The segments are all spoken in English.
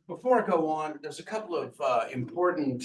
Before I go on, there's a couple of important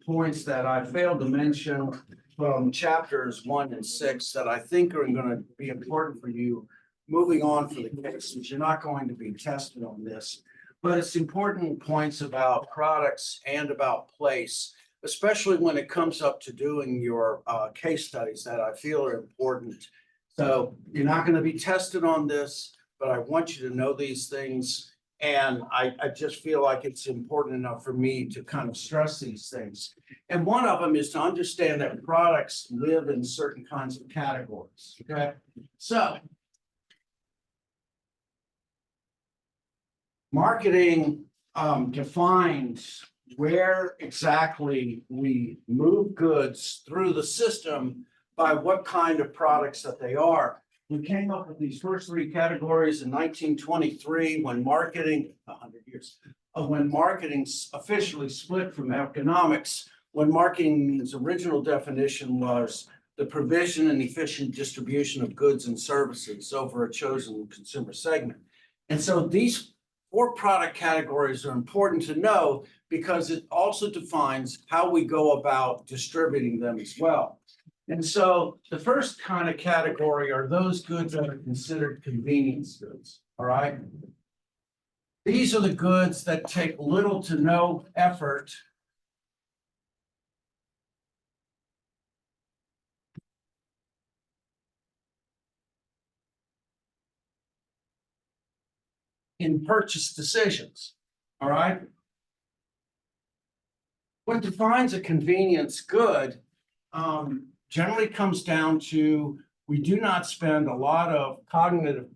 points that I failed to mention from chapters 1 and 6 that I think are going to be important for you moving on for the case, since you're not going to be tested on this. But it's important points about products and about place, especially when it comes up to doing your case studies that I feel are important. So you're not going to be tested on this, but I want you to know these things. And I just feel like it's important enough for me to kind of stress these things. And one of them is to understand that products live in certain kinds of categories, okay? So marketing defines where exactly we move goods through the system by what kind of products that they are. We came up with these first three categories in 1923 when marketing, 100 years, when marketing officially split from economics, when marketing's original definition was the provision and efficient distribution of goods and services over a chosen consumer segment. And so these 4 product categories are important to know because it also defines how we go about distributing them as well. And so the first kind of category are those goods that are considered convenience goods, all right? These are the goods that take little to no effort in purchase decisions, all right? What defines a convenience good generally comes down to we do not spend a lot of cognitive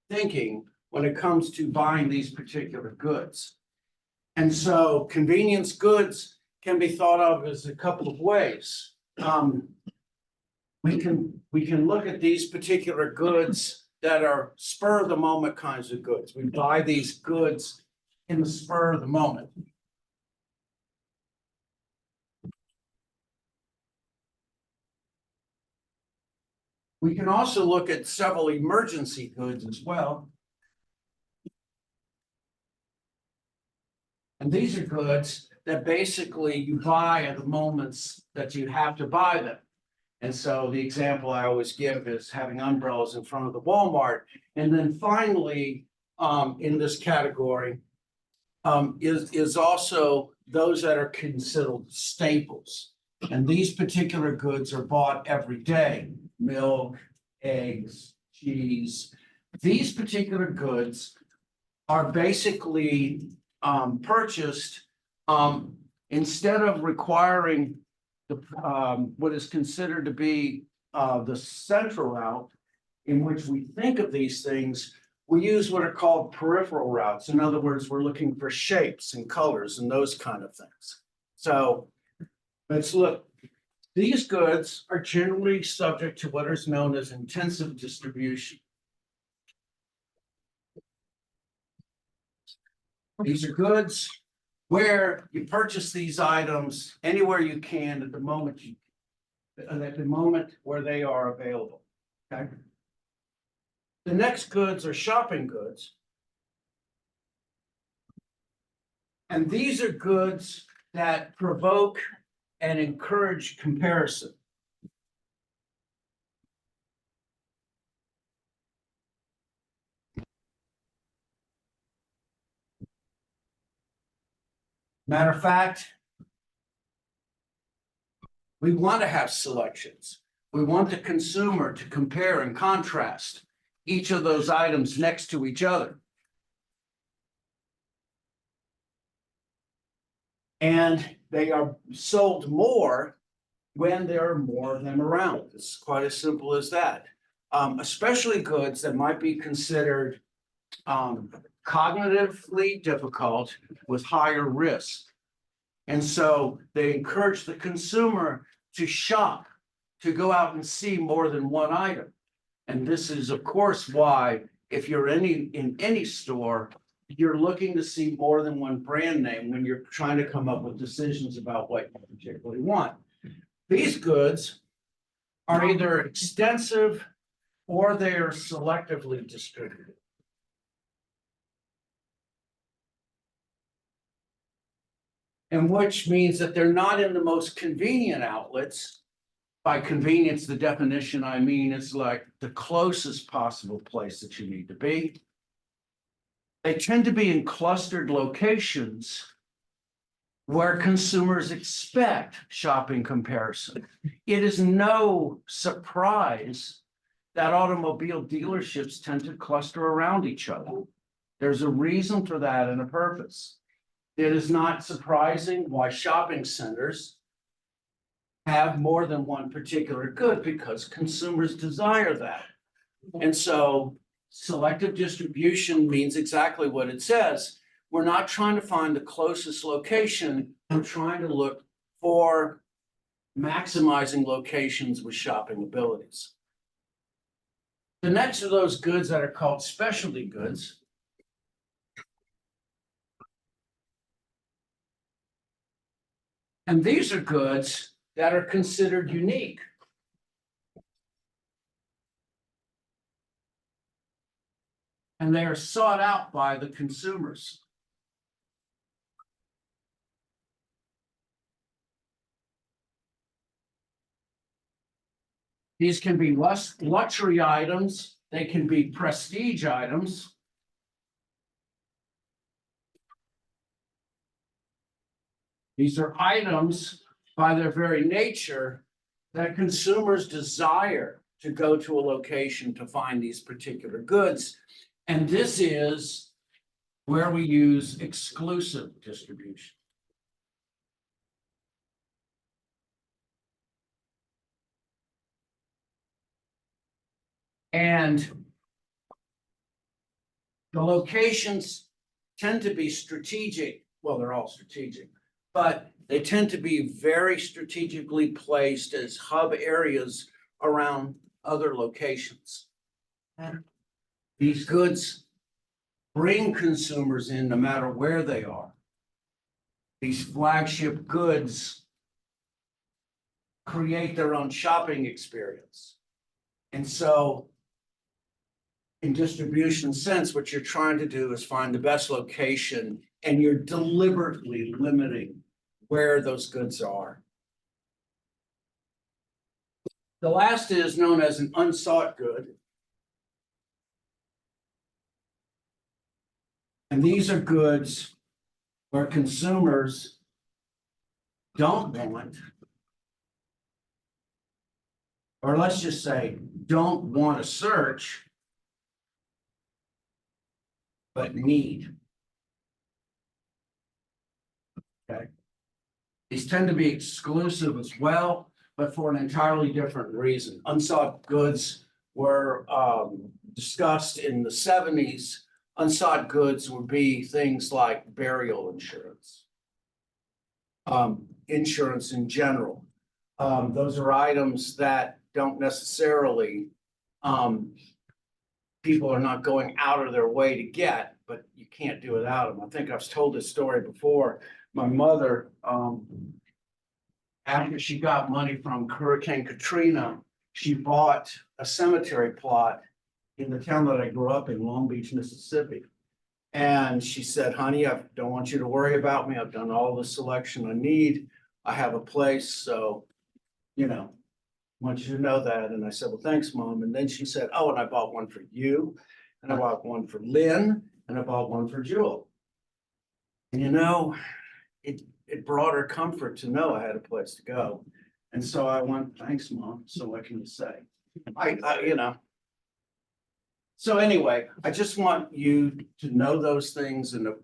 thinking when it comes to buying these particular goods. And so convenience goods can be thought of as a couple of ways. We can look at these particular goods that are spur of the moment kinds of goods. We buy these goods in the spur of the moment. We can also look at several emergency goods as well. And these are goods that basically you buy at the moments that you have to buy them. And so the example I always give is having umbrellas in front of the Walmart. And then finally, in this category, is also those that are considered staples. And these particular goods are bought every day. Milk, eggs, cheese. These particular goods are basically purchased instead of requiring the what is considered to be the central route in which we think of these things. We use what are called peripheral routes. In other words, we're looking for shapes and colors and those kind of things. So let's look. These goods are generally subject to what is known as intensive distribution. These are goods where you purchase these items anywhere you can at the moment where they are available. Okay. The next goods are shopping goods. And these are goods that provoke and encourage comparison. Matter of fact, we want to have selections. We want the consumer to compare and contrast each of those items next to each other. And they are sold more when there are more of them around. It's quite as simple as that. Especially goods that might be considered cognitively difficult with higher risk. And so they encourage the consumer to shop, to go out and see more than one item. And this is, of course, why if you're in any store, you're looking to see more than one brand name when you're trying to come up with decisions about what you particularly want. These goods are either extensive or they are selectively distributed. And which means that they're not in the most convenient outlets. By convenience, the definition I mean is like the closest possible place that you need to be. They tend to be in clustered locations where consumers expect shopping comparison. It is no surprise that automobile dealerships tend to cluster around each other. There's a reason for that and a purpose. It is not surprising why shopping centers have more than one particular good, because consumers desire that. And so selective distribution means exactly what it says. We're not trying to find the closest location. We're trying to look for maximizing locations with shopping abilities. The next of those goods that are called specialty goods. And these are goods that are considered unique. And they are sought out by the consumers. These can be luxury items. They can be prestige items. These are items by their very nature that consumers desire to go to a location to find these particular goods. And this is where we use exclusive distribution. And the locations tend to be strategic. Well, they're all strategic, but they tend to be very strategically placed as hub areas around other locations. And these goods bring consumers in no matter where they are. These flagship goods create their own shopping experience. And so in distribution sense, what you're trying to do is find the best location, and you're deliberately limiting where those goods are. The last is known as an unsought good. And these are goods where consumers don't want, or let's just say, don't want to search, but need. Okay. These tend to be exclusive as well, but for an entirely different reason. Unsought goods were discussed in the 70s. Unsought goods would be things like burial insurance, insurance in general. Those are items that don't necessarily, people are not going out of their way to get, but you can't do without them. I think I've told this story before. My mother, after she got money from Hurricane Katrina, she bought a cemetery plot in the town that I grew up in, Long Beach, Mississippi. And she said, honey, I don't want you to worry about me. I've done all the selection I need. I have a place, so, you know, I want you to know that. And I said, well, thanks, Mom. And then she said, oh, and I bought one for you, and I bought one for Lynn, and I bought one for Jewel. And you know, it brought her comfort to know I had a place to go. And so I went, thanks, Mom. So what can you say? You know. So anyway, I just want you to know those things and to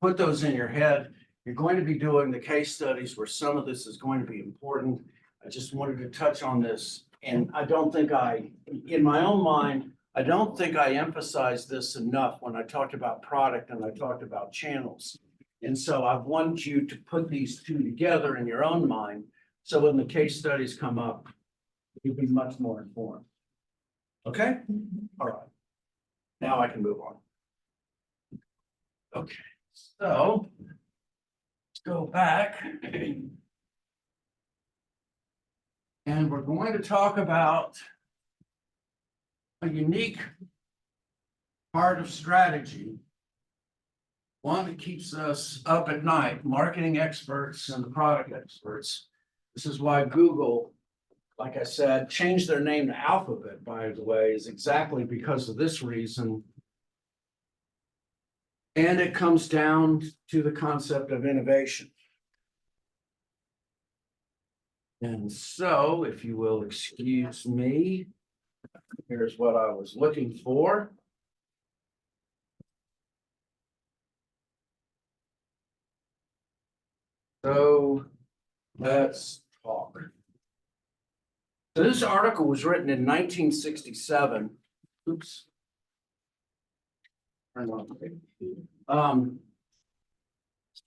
put those in your head. You're going to be doing the case studies where some of this is going to be important. I just wanted to touch on this. And I don't think in my own mind, I don't think I emphasized this enough when I talked about product and I talked about channels. And so I want you to put these two together in your own mind. So when the case studies come up, you'll be much more informed. Okay? All right. Now I can move on. Okay, so let's go back. And we're going to talk about a unique part of strategy. One that keeps us up at night, marketing experts and the product experts. This is why Google, like I said, changed their name to Alphabet, by the way, is exactly because of this reason. And it comes down to the concept of innovation. And so, if you will excuse me, here's what I was looking for. So let's talk. So this article was written in 1967. Oops.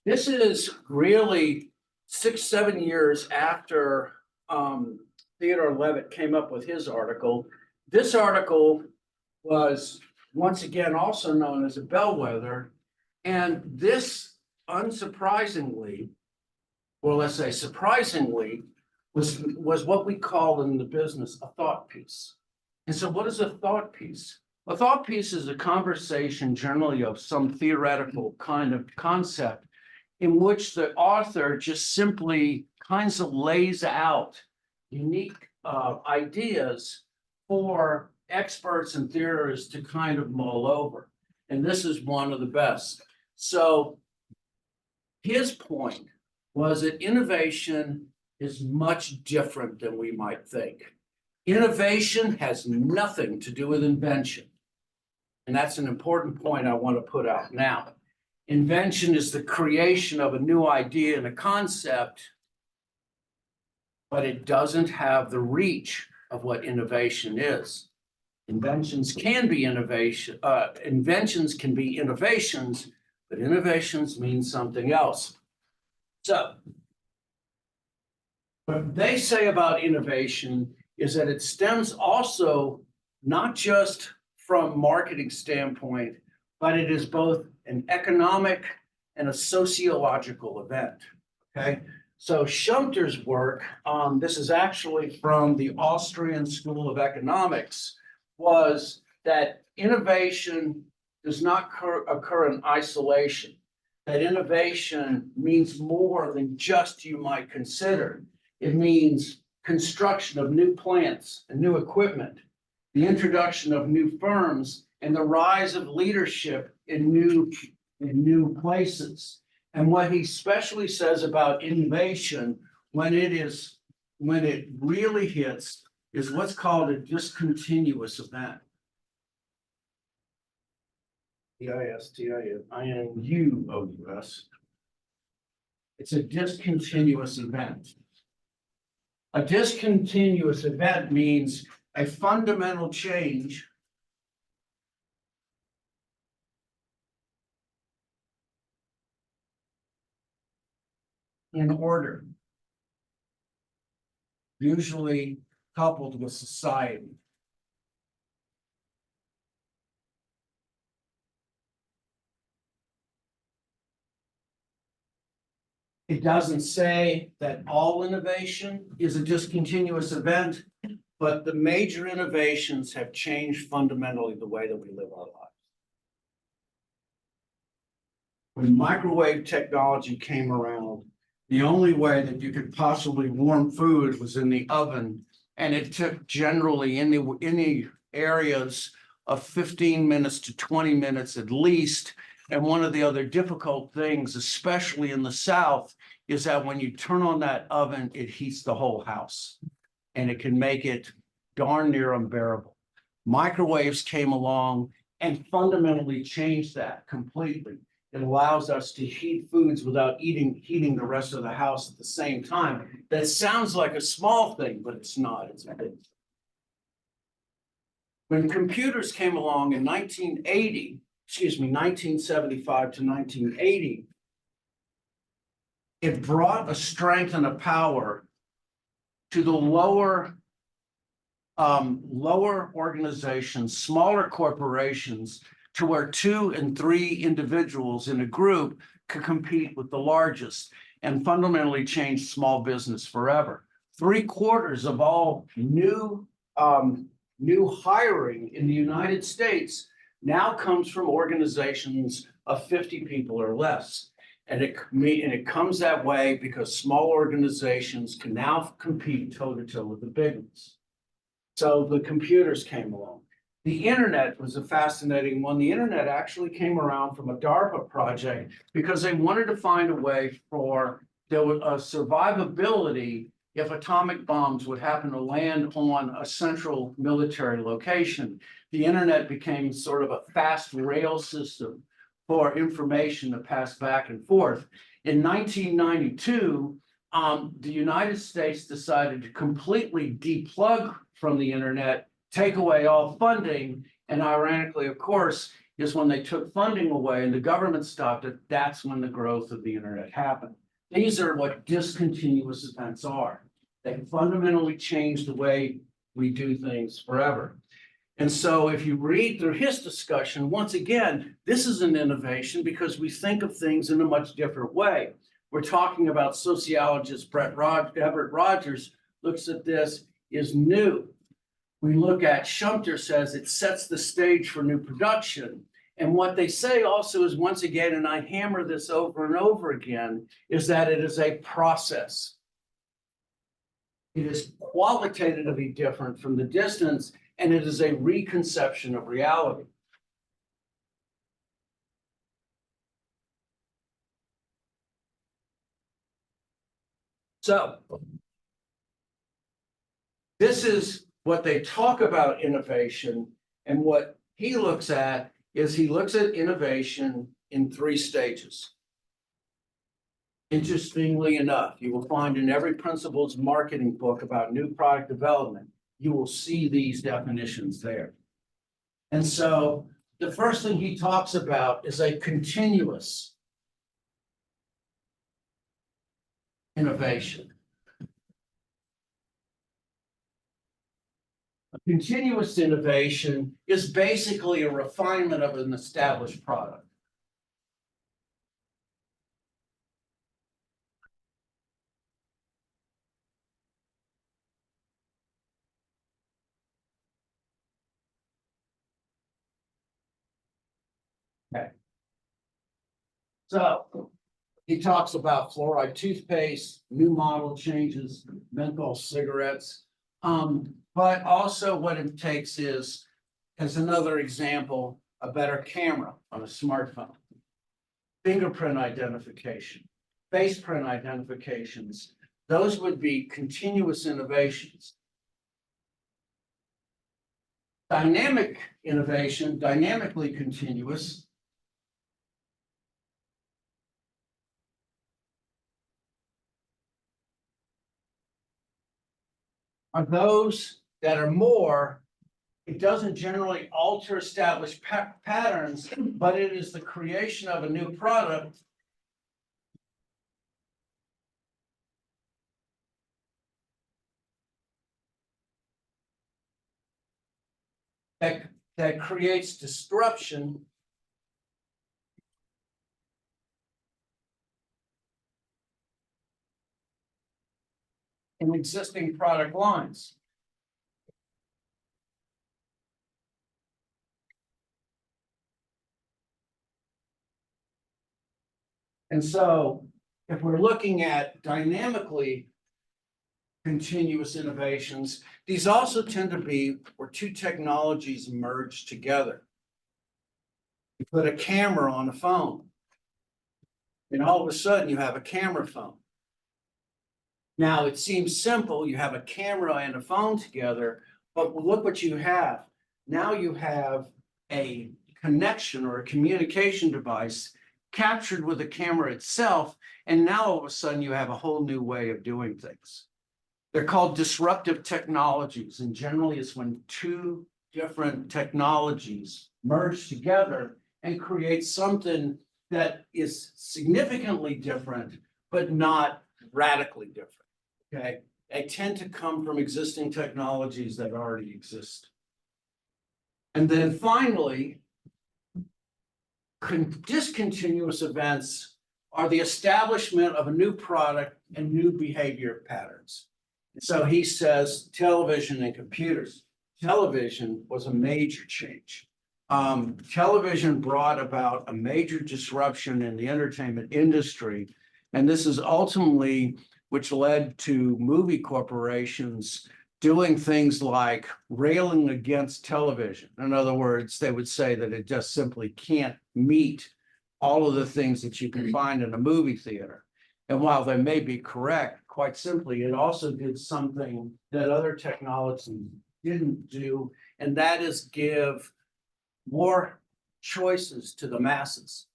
This is really 6-7 years after Theodore Levitt came up with his article. This article was once again also known as a bellwether, and this unsurprisingly, or let's say surprisingly, was what we call in the business a thought piece. And so what is a thought piece? A thought piece is a conversation generally of some theoretical kind of concept in which the author just simply kinds of lays out unique ideas for experts and theorists to kind of mull over. And this is one of the best. So his point was that innovation is much different than we might think. Innovation has nothing to do with invention. And that's an important point I want to put out now. Invention is the creation of a new idea and a concept, but it doesn't have the reach of what innovation is. Inventions can be innovation, inventions can be innovations, but innovations mean something else. So, what they say about innovation is that it stems also not just from marketing standpoint, but it is both an economic and a sociological event, okay? So Schumpeter's work, this is actually from the Austrian School of Economics, was that innovation does not occur in isolation, that innovation means more than just you might consider. It means construction of new plants and new equipment, the introduction of new firms, and the rise of leadership in new places. And what he specially says about innovation when it really hits is what's called a discontinuous event. D-I-S-T-I-N-I-N-U-O-U-S. It's a discontinuous event. A discontinuous event means a fundamental change in order, usually coupled with society. It doesn't say that all innovation is a discontinuous event, but the major innovations have changed fundamentally the way that we live our lives. When microwave technology came around, the only way that you could possibly warm food was in the oven, and it took generally in the areas of 15 minutes to 20 minutes at least, And one of the other difficult things, especially in the South, is that when you turn on that oven, it heats the whole house. And it can make it darn near unbearable. Microwaves came along and fundamentally changed that completely. It allows us to heat foods without heating the rest of the house at the same time. That sounds like a small thing, but it's not. It's a big thing. When computers came along in 1975 to 1980, it brought a strength and a power to the lower organizations, smaller corporations, to where 2 and 3 individuals in a group could compete with the largest and fundamentally change small business forever. 3/4 of all new hiring in the United States now comes from organizations of 50 people or less. And it comes that way because small organizations can now compete toe-to-toe with the big ones. So the computers came along. The internet was a fascinating one. The internet actually came around from a DARPA project because they wanted to find a way for there was a survivability if atomic bombs would happen to land on a central military location. The internet became sort of a fast rail system for information to pass back and forth. In 1992, the United States decided to completely deplug from the internet, take away all funding, and ironically, of course, is when they took funding away and the government stopped it, that's when the growth of the internet happened. These are what discontinuous events are. They fundamentally change the way we do things forever. And so if you read through his discussion, once again, this is an innovation because we think of things in a much different way. We're talking about sociologist Everett Rogers looks at this as new. We look at Shumter says it sets the stage for new production. And what they say also is, once again, and I hammer this over and over again, is that it is a process. It is qualitatively different from the distance, and it is a reconception of reality. So this is what they talk about innovation, and what he looks at is he looks at innovation in 3 stages. Interestingly enough, you will find in every principles marketing book about new product development, you will see these definitions there. And so the first thing he talks about is a continuous innovation. A continuous innovation is basically a refinement of an established product. Okay. So he talks about fluoride toothpaste, new model changes, menthol cigarettes. But also what it takes is, as another example, a better camera on a smartphone, fingerprint identification, face print identifications. Those would be continuous innovations. Dynamic innovation, dynamically continuous, are those that are more, it doesn't generally alter established patterns, but it is the creation of a new product that creates disruption in existing product lines. And so if we're looking at dynamically continuous innovations, these also tend to be where 2 technologies merge together. You put a camera on a phone. And all of a sudden you have a camera phone. Now it seems simple, you have a camera and a phone together, but look what you have. Now you have a connection or a communication device captured with the camera itself, and now all of a sudden you have a whole new way of doing things. They're called disruptive technologies, and generally it's when two different technologies merge together and create something that is significantly different, but not radically different. Okay, they tend to come from existing technologies that already exist. And then finally, discontinuous events are the establishment of a new product and new behavior patterns. So he says television and computers. Television was a major change. Television brought about a major disruption in the entertainment industry, and this is ultimately which led to movie corporations doing things like railing against television. In other words, they would say that it just simply can't meet all of the things that you can find in a movie theater. And while they may be correct, quite simply, it also did something that other technologies didn't do, and that is give more choices to the masses.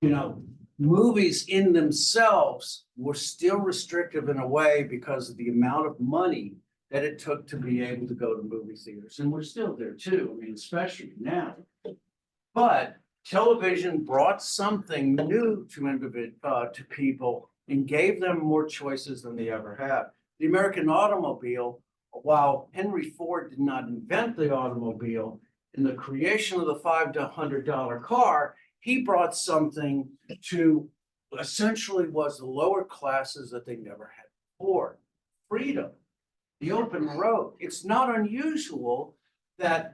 You know, movies in themselves were still restrictive in a way because of the amount of money that it took to be able to go to movie theaters. And we're still there too, I mean, especially now. But television brought something new to people and gave them more choices than they ever had. The American automobile, while Henry Ford did not invent the automobile, in the creation of the $500 car, he brought something to essentially was the lower classes that they never had before. Freedom, the open road. It's not unusual that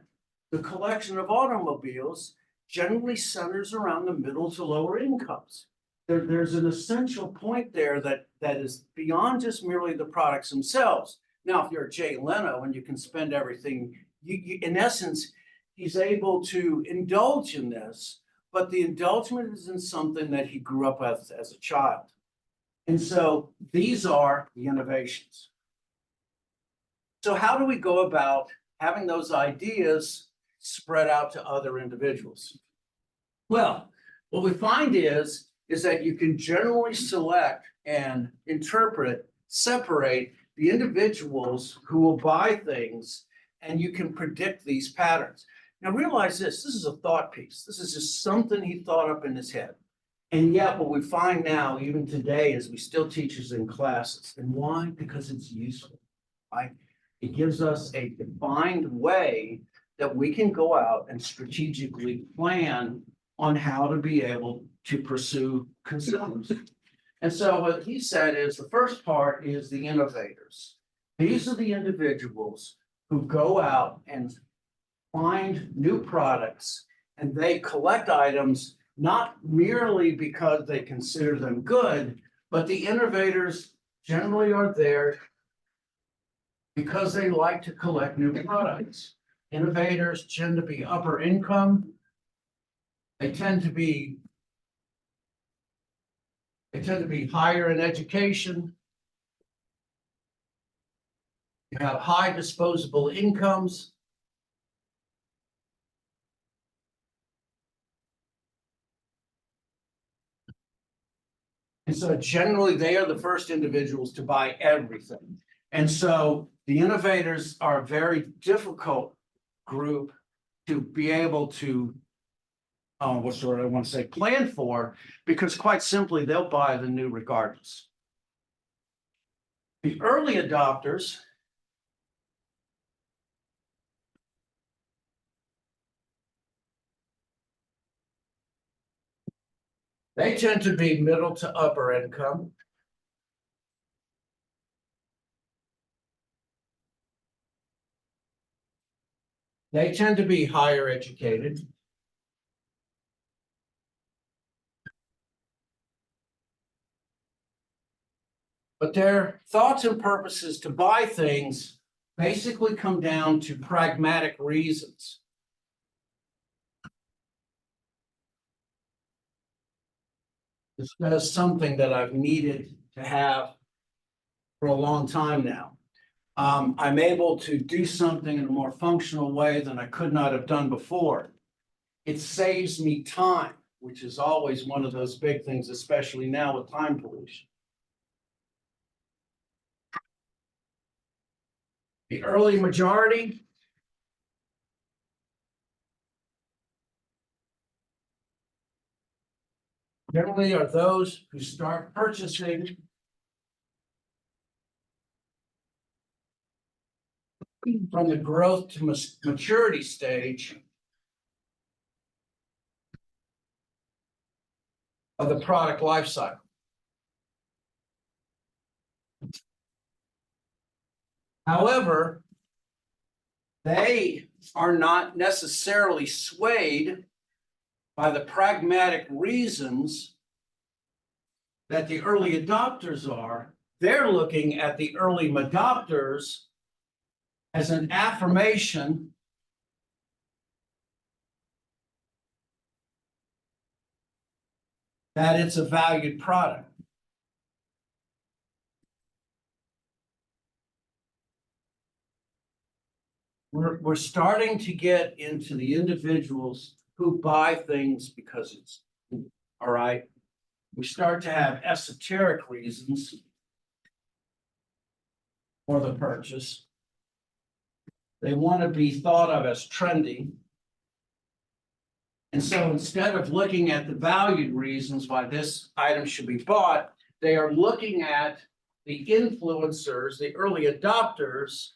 the collection of automobiles generally centers around the middle to lower incomes. There's an essential point there that is beyond just merely the products themselves. Now, if you're Jay Leno and you can spend everything, in essence, he's able to indulge in this, but the indulgence is in something that he grew up with as a child. And so these are the innovations. So how do we go about having those ideas spread out to other individuals? Well, what we find is that you can generally select and interpret, separate the individuals who will buy things, and you can predict these patterns. Now realize this is a thought piece. This is just something he thought up in his head. And yet what we find now, even today, is we still teach this in classes. And why? Because it's useful, right? It gives us a defined way that we can go out and strategically plan on how to be able to pursue consumers. And so what he said is the first part is the innovators. These are the individuals who go out and find new products, and they collect items not merely because they consider them good, but the innovators generally are there because they like to collect new products. Innovators tend to be upper income. They tend to be higher in education. You have high disposable incomes. And so generally they are the first individuals to buy everything. And so the innovators are a very difficult group to be able to, plan for, because quite simply, they'll buy the new regardless. The early adopters they tend to be middle to upper income. They tend to be higher educated. But their thoughts and purposes to buy things basically come down to pragmatic reasons. This is something that I've needed to have for a long time now. I'm able to do something in a more functional way than I could not have done before. It saves me time, which is always one of those big things, especially now with time pollution. The early majority generally are those who start purchasing from the growth to maturity stage of the product life cycle. However, they are not necessarily swayed by the pragmatic reasons that the early adopters are. They're looking at the early adopters as an affirmation that it's a valued product. We're starting to get into the individuals who buy things because it's all right. We start to have esoteric reasons for the purchase. They want to be thought of as trendy. And so instead of looking at the valued reasons why this item should be bought, they are looking at the influencers, the early adopters,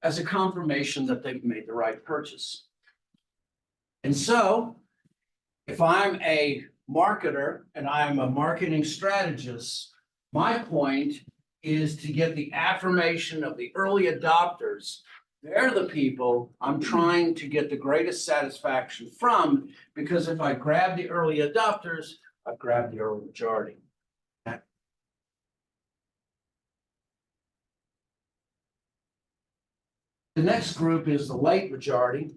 as a confirmation that they've made the right purchase. And so if I'm a marketer and I'm a marketing strategist, my point is to get the affirmation of the early adopters. They're the people I'm trying to get the greatest satisfaction from, because if I grab the early adopters, I've grabbed the early majority. The next group is the late majority.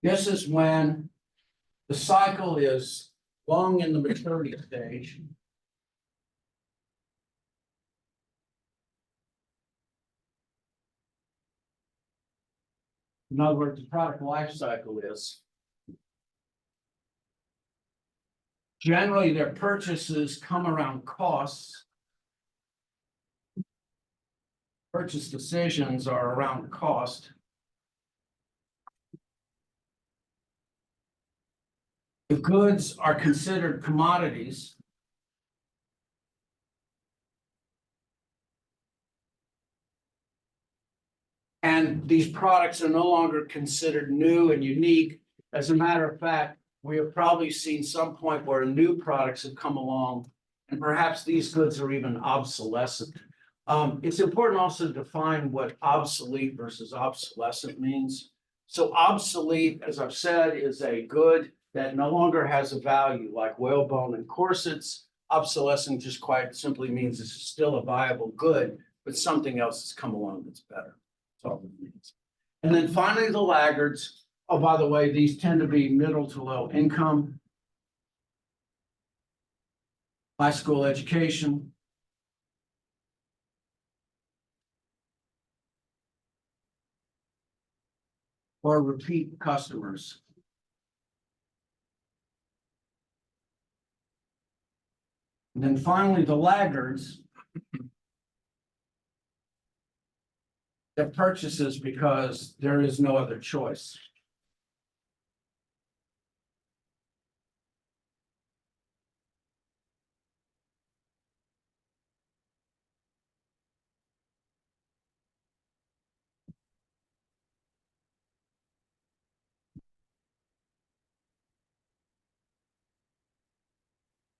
This is when the cycle is long in the maturity stage. In other words, the product life cycle is. Generally, their purchases come around costs. Purchase decisions are around cost. The goods are considered commodities. And these products are no longer considered new and unique. As a matter of fact, we have probably seen some point where new products have come along, and perhaps these goods are even obsolescent. It's important also to define what obsolete versus obsolescent means. So obsolete, as I've said, is a good that no longer has a value, like whalebone and corsets. Obsolescent just quite simply means it's still a viable good, but something else has come along that's better. That's all it means. And then finally, the laggards. Oh, by the way, these tend to be middle to low income, high school education, or repeat customers. And then finally, the laggards that purchases because there is no other choice.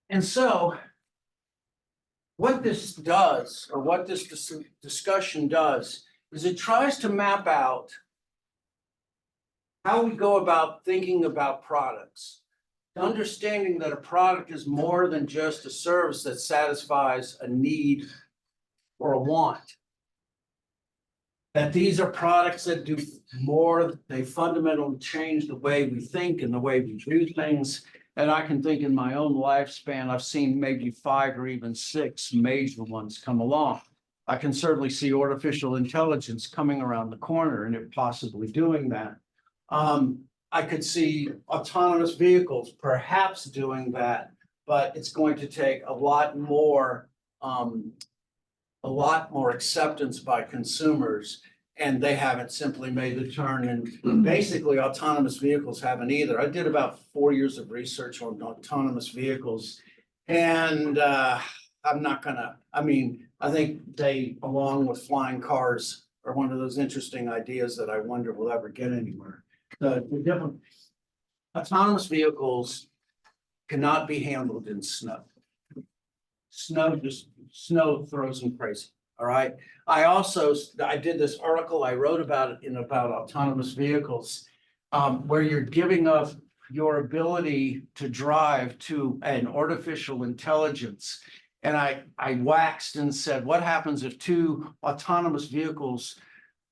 And so what this does, or what this discussion does, is it tries to map out how we go about thinking about products, understanding that a product is more than just a service that satisfies a need or a want. that these are products that do more, they fundamentally change the way we think and the way we do things. And I can think in my own lifespan, I've seen maybe 5 or even 6 major ones come along. I can certainly see artificial intelligence coming around the corner and it possibly doing that. I could see autonomous vehicles perhaps doing that, but it's going to take a lot more acceptance by consumers, and they haven't simply made the turn. And basically, autonomous vehicles haven't either. I did about 4 years of research on autonomous vehicles, and I'm not gonna. I mean, I think they, along with flying cars, are one of those interesting ideas that I wonder will ever get anywhere. The different autonomous vehicles cannot be handled in snow. Snow throws them crazy. All right. I did this article, I wrote about it about autonomous vehicles, where you're giving up your ability to drive to an artificial intelligence. And I waxed and said, what happens if 2 autonomous vehicles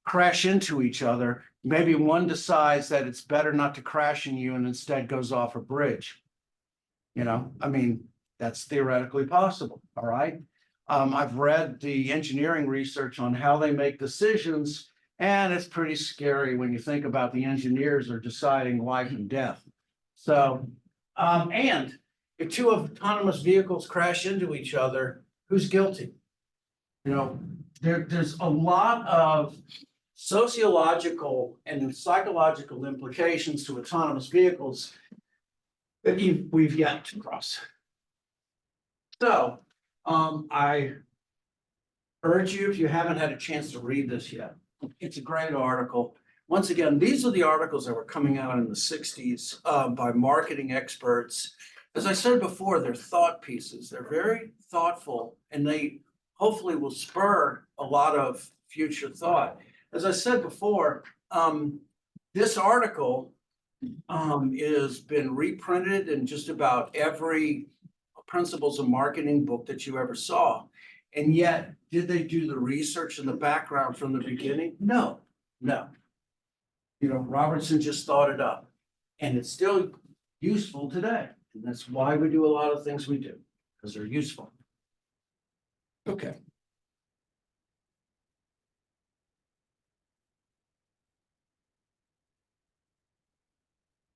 crash into each other? Maybe one decides that it's better not to crash in you and instead goes off a bridge. I mean, that's theoretically possible. All right. I've read the engineering research on how they make decisions, and it's pretty scary when you think about the engineers are deciding life and death. So, and if 2 autonomous vehicles crash into each other, who's guilty? There's a lot of sociological and psychological implications to autonomous vehicles that we've yet to cross. So, I urge you, if you haven't had a chance to read this yet, it's a great article. Once again, these are the articles that were coming out in the 60s by marketing experts. As I said before, they're thought pieces. They're very thoughtful, and they hopefully will spur a lot of future thought. As I said before, this article has been reprinted in just about every principles of marketing book that you ever saw. And yet, did they do the research in the background from the beginning? No. Robertson just thought it up, and it's still useful today. And that's why we do a lot of things we do, because they're useful. Okay.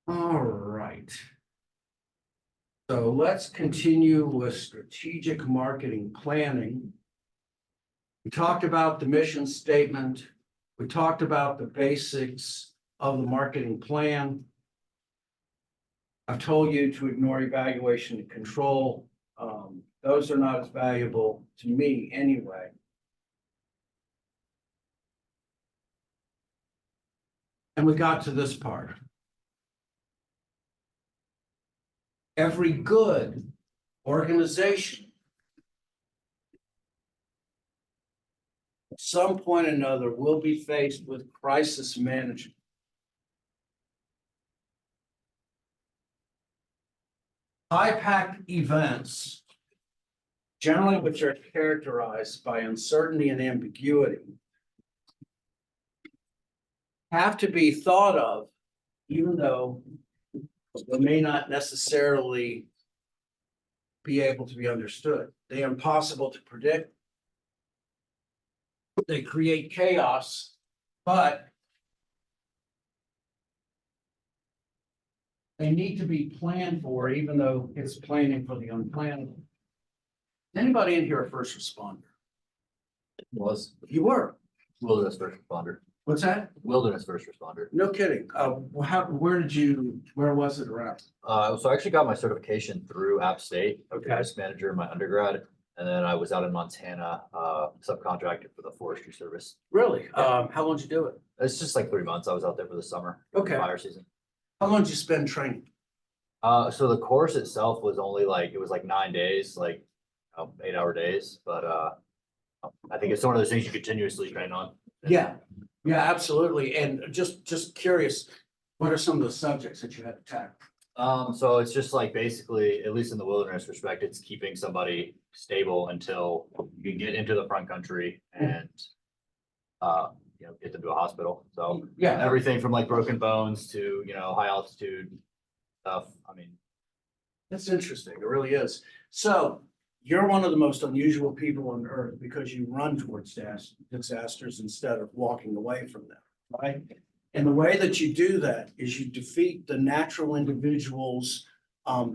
All right. So let's continue with strategic marketing planning. We talked about the mission statement. We talked about the basics of the marketing plan. I've told you to ignore evaluation and control. Those are not as valuable to me anyway. And we got to this part. Every good organization at some point or another will be faced with crisis management. High-packed events, generally which are characterized by uncertainty and ambiguity, have to be thought of, even though they may not necessarily be able to be understood. They are impossible to predict. They create chaos, but they need to be planned for, even though it's planning for the unplannable. Anybody in here a first responder? Was You were. wilderness first responder. What's that? Wilderness first responder. No kidding. Where was it around? So I actually got my certification through App State, Okay. risk manager in my undergrad, and then I was out in Montana, subcontracted for the Forestry Service. Really? Yeah. How long did you do it? It's just like 3 months. I was out there for the summer. Okay. Fire season. How long did you spend training? So the course itself was only it was like 9 days, 8-hour days, but I think it's one of those things you continuously train on. Yeah, absolutely. And just curious, what are some of the subjects that you had to tackle? So it's just basically, at least in the wilderness respect, it's keeping somebody stable until you can get into the front country and get them to a hospital. So Yeah, everything from like broken bones to, high altitude stuff. I mean, that's interesting. It really is. So you're one of the most unusual people on earth because you run towards disasters instead of walking away from them, right? And the way that you do that is you defeat the natural individual's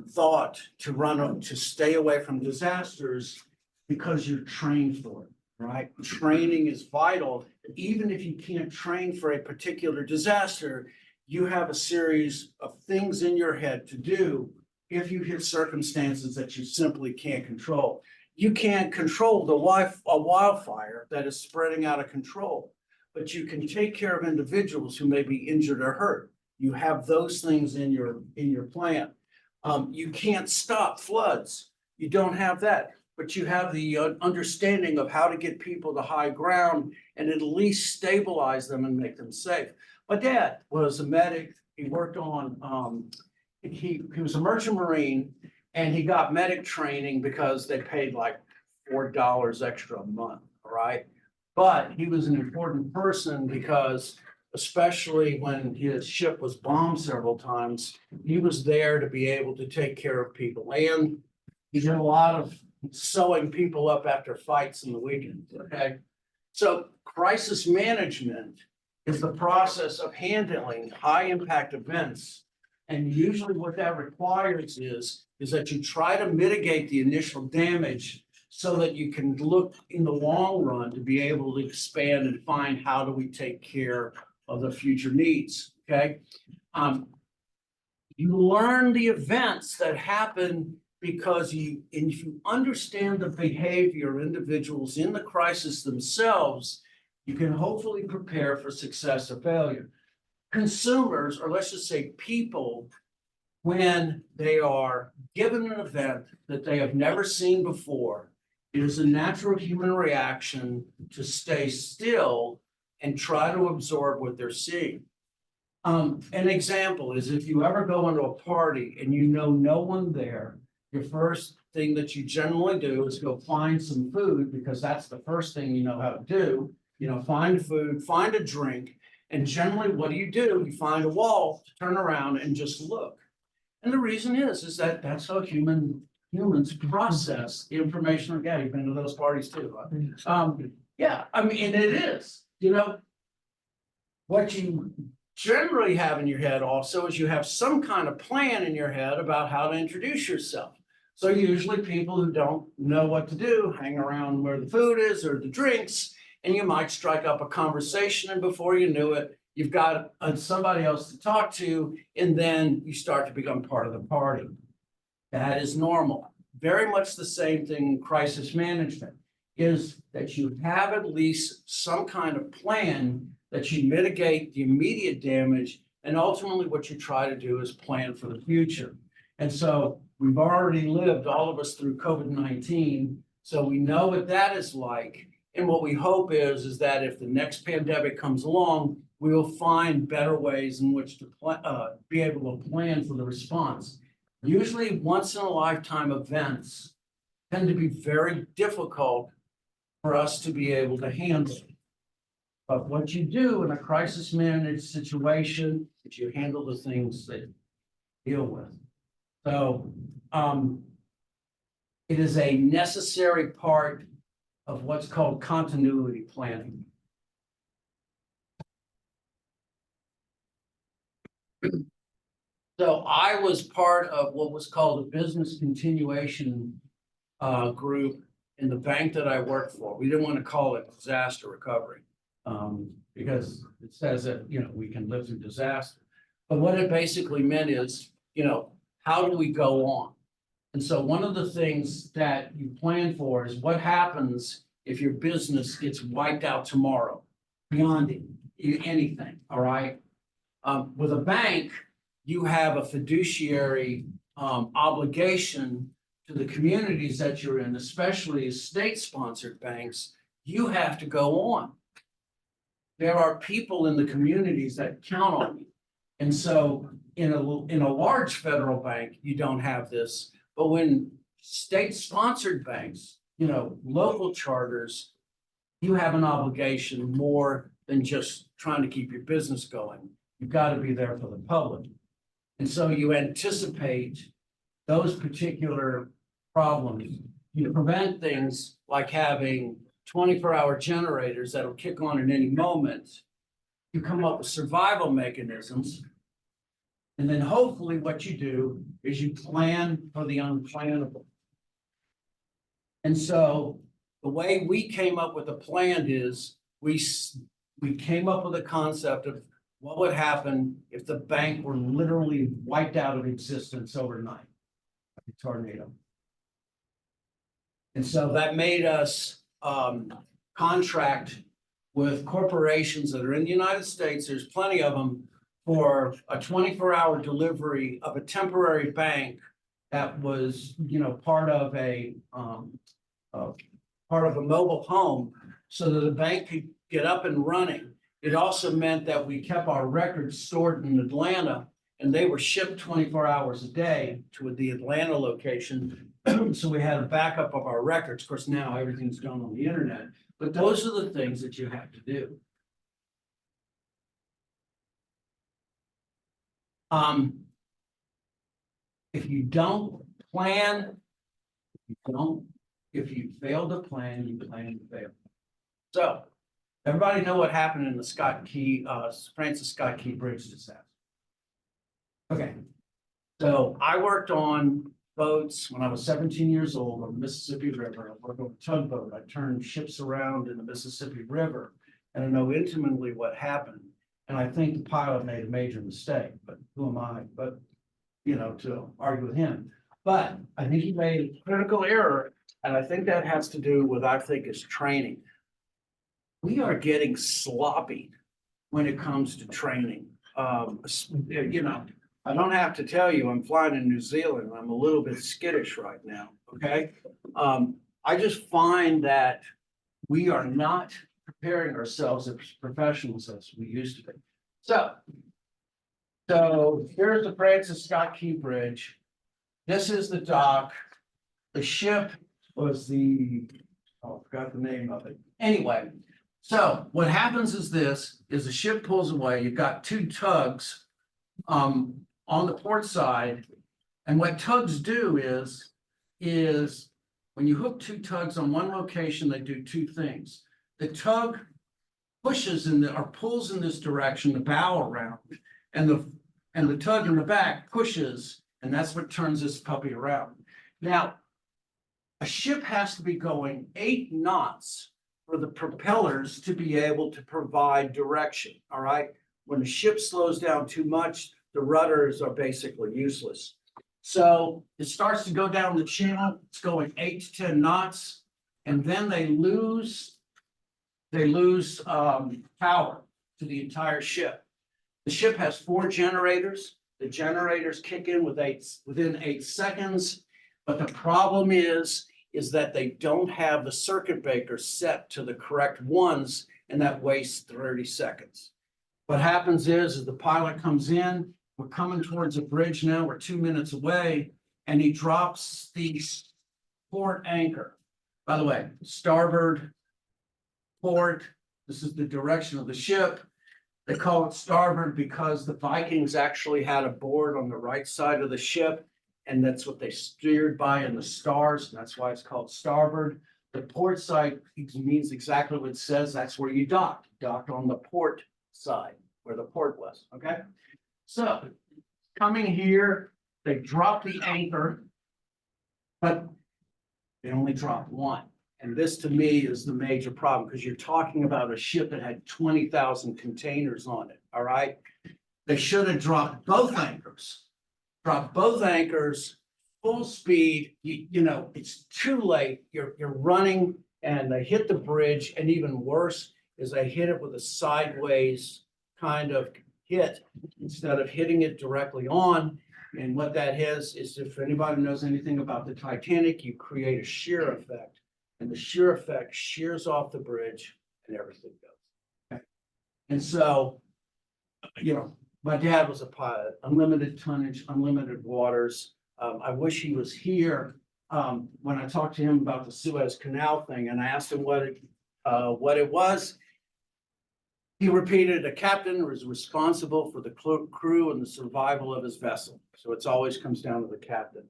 thought to stay away from disasters because you're trained for it, right? Training is vital. Even if you can't train for a particular disaster, you have a series of things in your head to do if you hit circumstances that you simply can't control. You can't control a wildfire that is spreading out of control, but you can take care of individuals who may be injured or hurt. You have those things in your plan. You can't stop floods. You don't have that, but you have the understanding of how to get people to high ground and at least stabilize them and make them safe. My dad was a medic. He worked on, he was a merchant marine, and he got medic training because they paid like $4 extra a month, all right? But he was an important person because especially when his ship was bombed several times, he was there to be able to take care of people. And he did a lot of sewing people up after fights in the weekends, okay? So crisis management is the process of handling high impact events. And usually what that requires is that you try to mitigate the initial damage so that you can look in the long run to be able to expand and find how do we take care of the future needs, okay? You learn the events that happen because if you understand the behavior of individuals in the crisis themselves, you can hopefully prepare for success or failure. Consumers, or let's just say people, when they are given an event that they have never seen before, it is a natural human reaction to stay still and try to absorb what they're seeing. An example is if you ever go into a party and you know no one there, your first thing that you generally do is go find some food because that's the first thing you know how to do. Find food, find a drink, and generally what do? You find a wall to turn around and just look. And the reason is that that's how humans process information. Again, you've been to those parties too. Yeah, I mean, and it is, what you generally have in your head also is you have some kind of plan in your head about how to introduce yourself. So usually people who don't know what to do hang around where the food is or the drinks, and you might strike up a conversation, and before you knew it, you've got somebody else to talk to, and then you start to become part of the party. That is normal. Very much the same thing in crisis management is that you have at least some kind of plan that you mitigate the immediate damage, and ultimately what you try to do is plan for the future. And so we've already lived, all of us, through COVID-19, so we know what that is like. And what we hope is that if the next pandemic comes along, we will find better ways in which to be able to plan for the response. Usually once in a lifetime events tend to be very difficult for us to be able to handle. But what you do in a crisis managed situation is you handle the things that you deal with. So it is a necessary part of what's called continuity planning. So I was part of what was called a business continuation group in the bank that I worked for. We didn't want to call it disaster recovery because it says that, we can live through disaster. But what it basically meant is, how do we go on? And so one of the things that you plan for is what happens if your business gets wiped out tomorrow, beyond anything, all right? With a bank, you have a fiduciary obligation to the communities that you're in, especially as state-sponsored banks. You have to go on. There are people in the communities that count on you. And so in a large federal bank, you don't have this. But when state-sponsored banks, local charters, you have an obligation more than just trying to keep your business going. You've got to be there for the public. And so you anticipate those particular problems. You prevent things like having 24-hour generators that'll kick on at any moment. You come up with survival mechanisms. And then hopefully what you do is you plan for the unplannable. And so the way we came up with a plan is we came up with a concept of what would happen if the bank were literally wiped out of existence overnight, like a tornado. And so that made us contract with corporations that are in the United States. There's plenty of them, for a 24-hour delivery of a temporary bank that was, part of a mobile home, so that the bank could get up and running. It also meant that we kept our records stored in Atlanta, and they were shipped 24 hours a day to the Atlanta location. So we had a backup of our records. Of course, now everything's done on the internet, but those are the things that you have to do. If you don't plan, if you fail to plan, you plan to fail. So everybody know what happened in the Francis Scott Key Bridge disaster. Okay, so I worked on boats when I was 17 years old on the Mississippi River. I worked on a tugboat. I turned ships around in the Mississippi River, and I know intimately what happened. And I think the pilot made a major mistake, but who am I? But, to argue with him. But I think he made a critical error, and I think that has to do with, is training. We are getting sloppy when it comes to training. I don't have to tell you, I'm flying in New Zealand. I'm a little bit skittish right now, okay? I just find that we are not preparing ourselves as professionals as we used to be. So here's the Francis Scott Key Bridge. This is the dock. The ship was I forgot the name of it. Anyway, so what happens is the ship pulls away. You've got two tugs on the port side. And what tugs do is when you hook two tugs on one location, they do two things. The tug pushes or pulls in this direction, the bow around, and the tug in the back pushes, and that's what turns this puppy around. Now, a ship has to be going 8 knots for the propellers to be able to provide direction, all right? When the ship slows down too much, the rudders are basically useless. So it starts to go down the channel, it's going 8 to 10 knots, and then they lose power to the entire ship. The ship has 4 generators. The generators kick in within 8 seconds. But the problem is that they don't have the circuit breaker set to the correct ones, and that wastes 30 seconds. What happens is the pilot comes in, we're coming towards a bridge now, we're 2 minutes away, and he drops the port anchor. By the way, starboard port, this is the direction of the ship. They call it starboard because the Vikings actually had a board on the right side of the ship, and that's what they steered by in the stars, and that's why it's called starboard. The port side means exactly what it says. That's where you docked. Docked on the port side, where the port was, okay? So, coming here, they drop the anchor, but they only drop one. And this, to me, is the major problem, because you're talking about a ship that had 20,000 containers on it, all right? They should have dropped both anchors. Drop both anchors, full speed. It's too late. You're running, and they hit the bridge, and even worse is they hit it with a sideways kind of hit instead of hitting it directly on. And what that is if anybody knows anything about the Titanic, you create a shear effect. And the shear effect shears off the bridge and everything goes. Okay. And so, my dad was a pilot, unlimited tonnage, unlimited waters. I wish he was here when I talked to him about the Suez Canal thing, and I asked him what it was. He repeated, a captain was responsible for the crew and the survival of his vessel. So it's always comes down to the captain.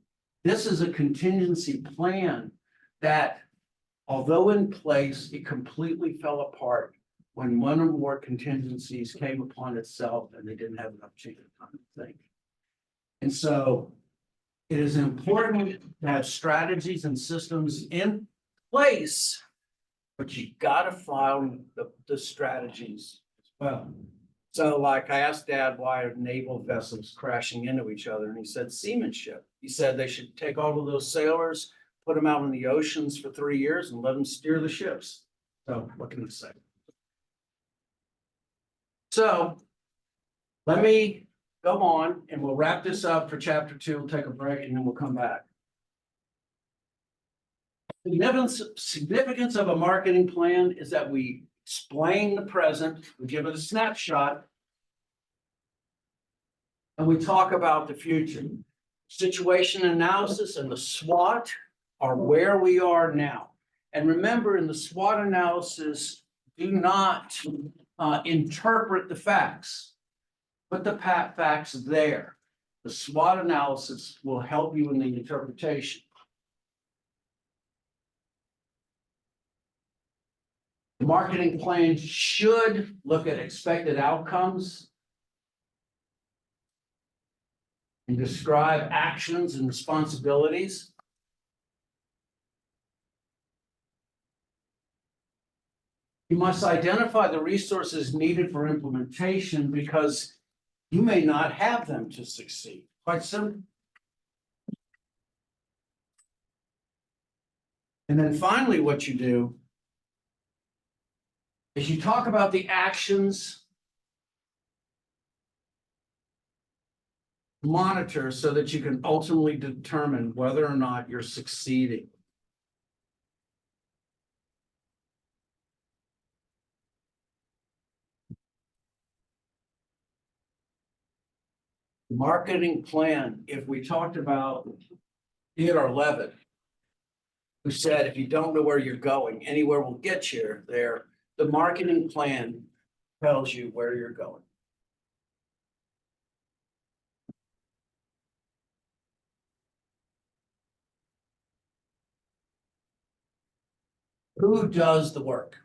This is a contingency plan that, although in place, it completely fell apart when one or more contingencies came upon itself and they didn't have enough time to think. And so it is important to have strategies and systems in place, but you gotta follow the strategies as well. So like I asked Dad why are naval vessels crashing into each other, and he said seamanship. He said they should take all of those sailors, put them out in the oceans for 3 years and let them steer the ships. So what can I say? So let me go on and we'll wrap this up for chapter 2. We'll take a break and then we'll come back. The significance of a marketing plan is that we explain the present, we give it a snapshot, and we talk about the future. Situation analysis and the SWOT are where we are now. And remember, in the SWOT analysis, do not interpret the facts. Put the facts there. The SWOT analysis will help you in the interpretation. The marketing plan should look at expected outcomes and describe actions and responsibilities. You must identify the resources needed for implementation because you may not have them to succeed. Quite simple. And then finally, what you do is you talk about the actions, monitor so that you can ultimately determine whether or not you're succeeding. Marketing plan, if we talked about Theodore Levitt, who said, if you don't know where you're going, anywhere will get you there. The marketing plan tells you where you're going. Who does the work?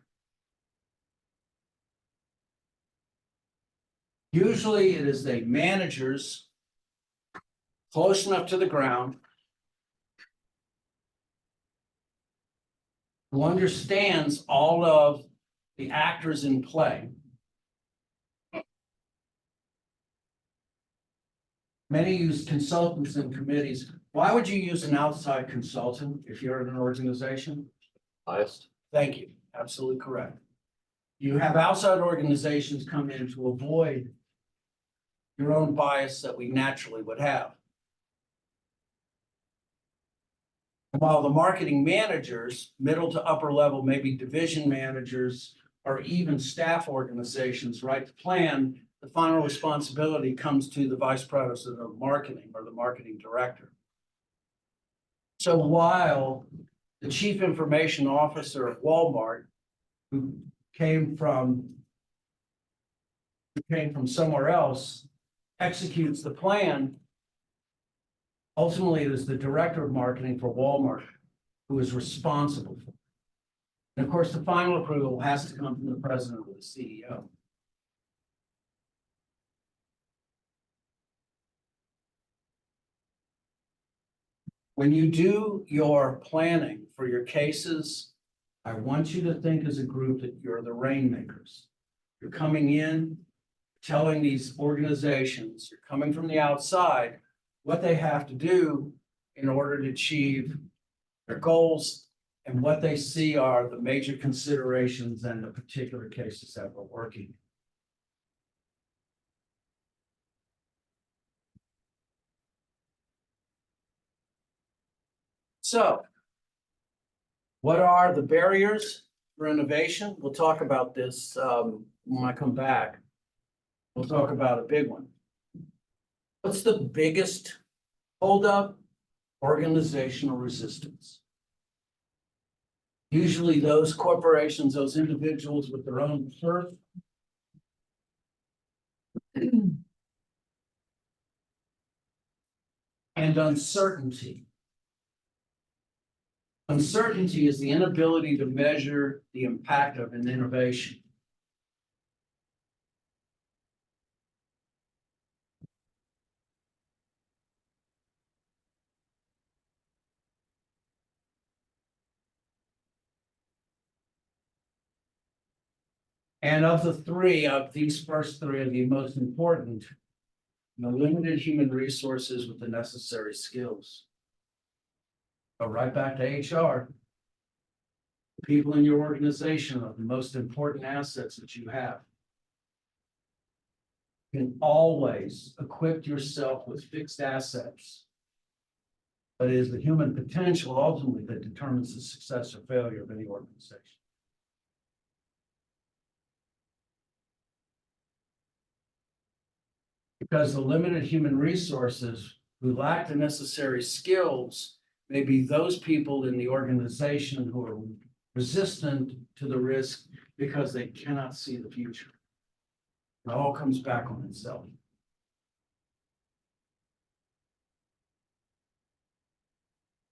Usually it is the managers close enough to the ground who understands all of the actors in play. Many use consultants and committees. Why would you use an outside consultant if you're in an organization? Biased. Thank you. Absolutely correct. You have outside organizations come in to avoid your own bias that we naturally would have. While the marketing managers, middle to upper level, maybe division managers, or even staff organizations write the plan, the final responsibility comes to the vice president of marketing or the marketing director. So while the chief information officer of Walmart, who came from somewhere else, executes the plan, ultimately it is the director of marketing for Walmart who is responsible for it. And of course, the final approval has to come from the president or the CEO. When you do your planning for your cases, I want you to think as a group that you're the rainmakers. You're coming in, telling these organizations, you're coming from the outside, what they have to do in order to achieve their goals and what they see are the major considerations and the particular cases that we're working. So, what are the barriers for innovation? We'll talk about this when I come back. We'll talk about a big one. What's the biggest holdup? Organizational resistance. Usually those corporations, those individuals with their own turf, and uncertainty. Uncertainty is the inability to measure the impact of an innovation. And of these first three are the most important, the limited human resources with the necessary skills. But right back to HR. People in your organization are the most important assets that you have. You can always equip yourself with fixed assets. But it is the human potential ultimately that determines the success or failure of any organization. Because the limited human resources who lack the necessary skills may be those people in the organization who are resistant to the risk because they cannot see the future. It all comes back on itself.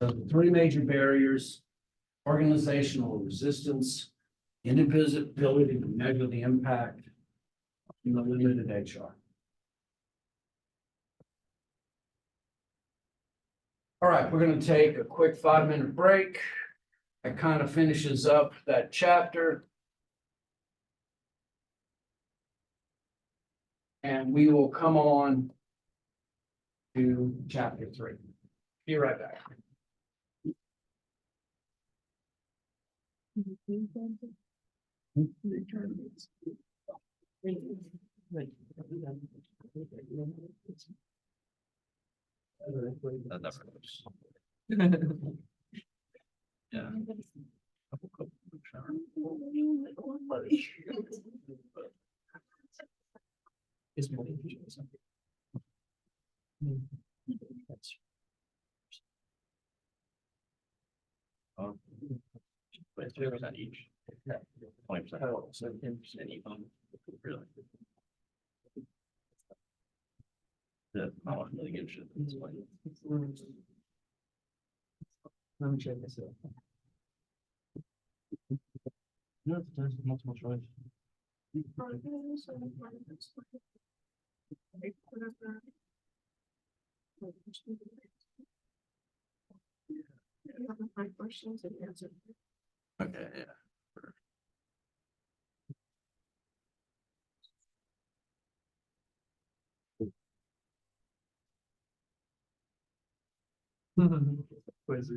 So the three major barriers: organizational resistance, inability to measure the impact, and the limited HR. All right, we're going to take a quick 5-minute break. That kind of finishes up that chapter. And we will come on to chapter 3. Be right back. That never goes. Yeah. Is money. But 3% each. 20%. Oh, so 10% each. Really? Yeah, I don't really give a shit. It's like, Let me check this out. no, there's multiple choice. Questions and answer. Okay, yeah. Pues,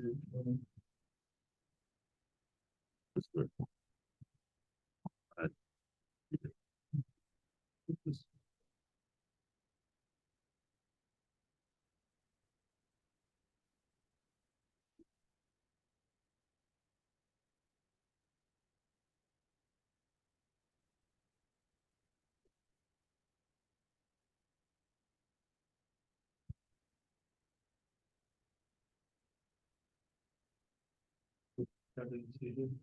That's good.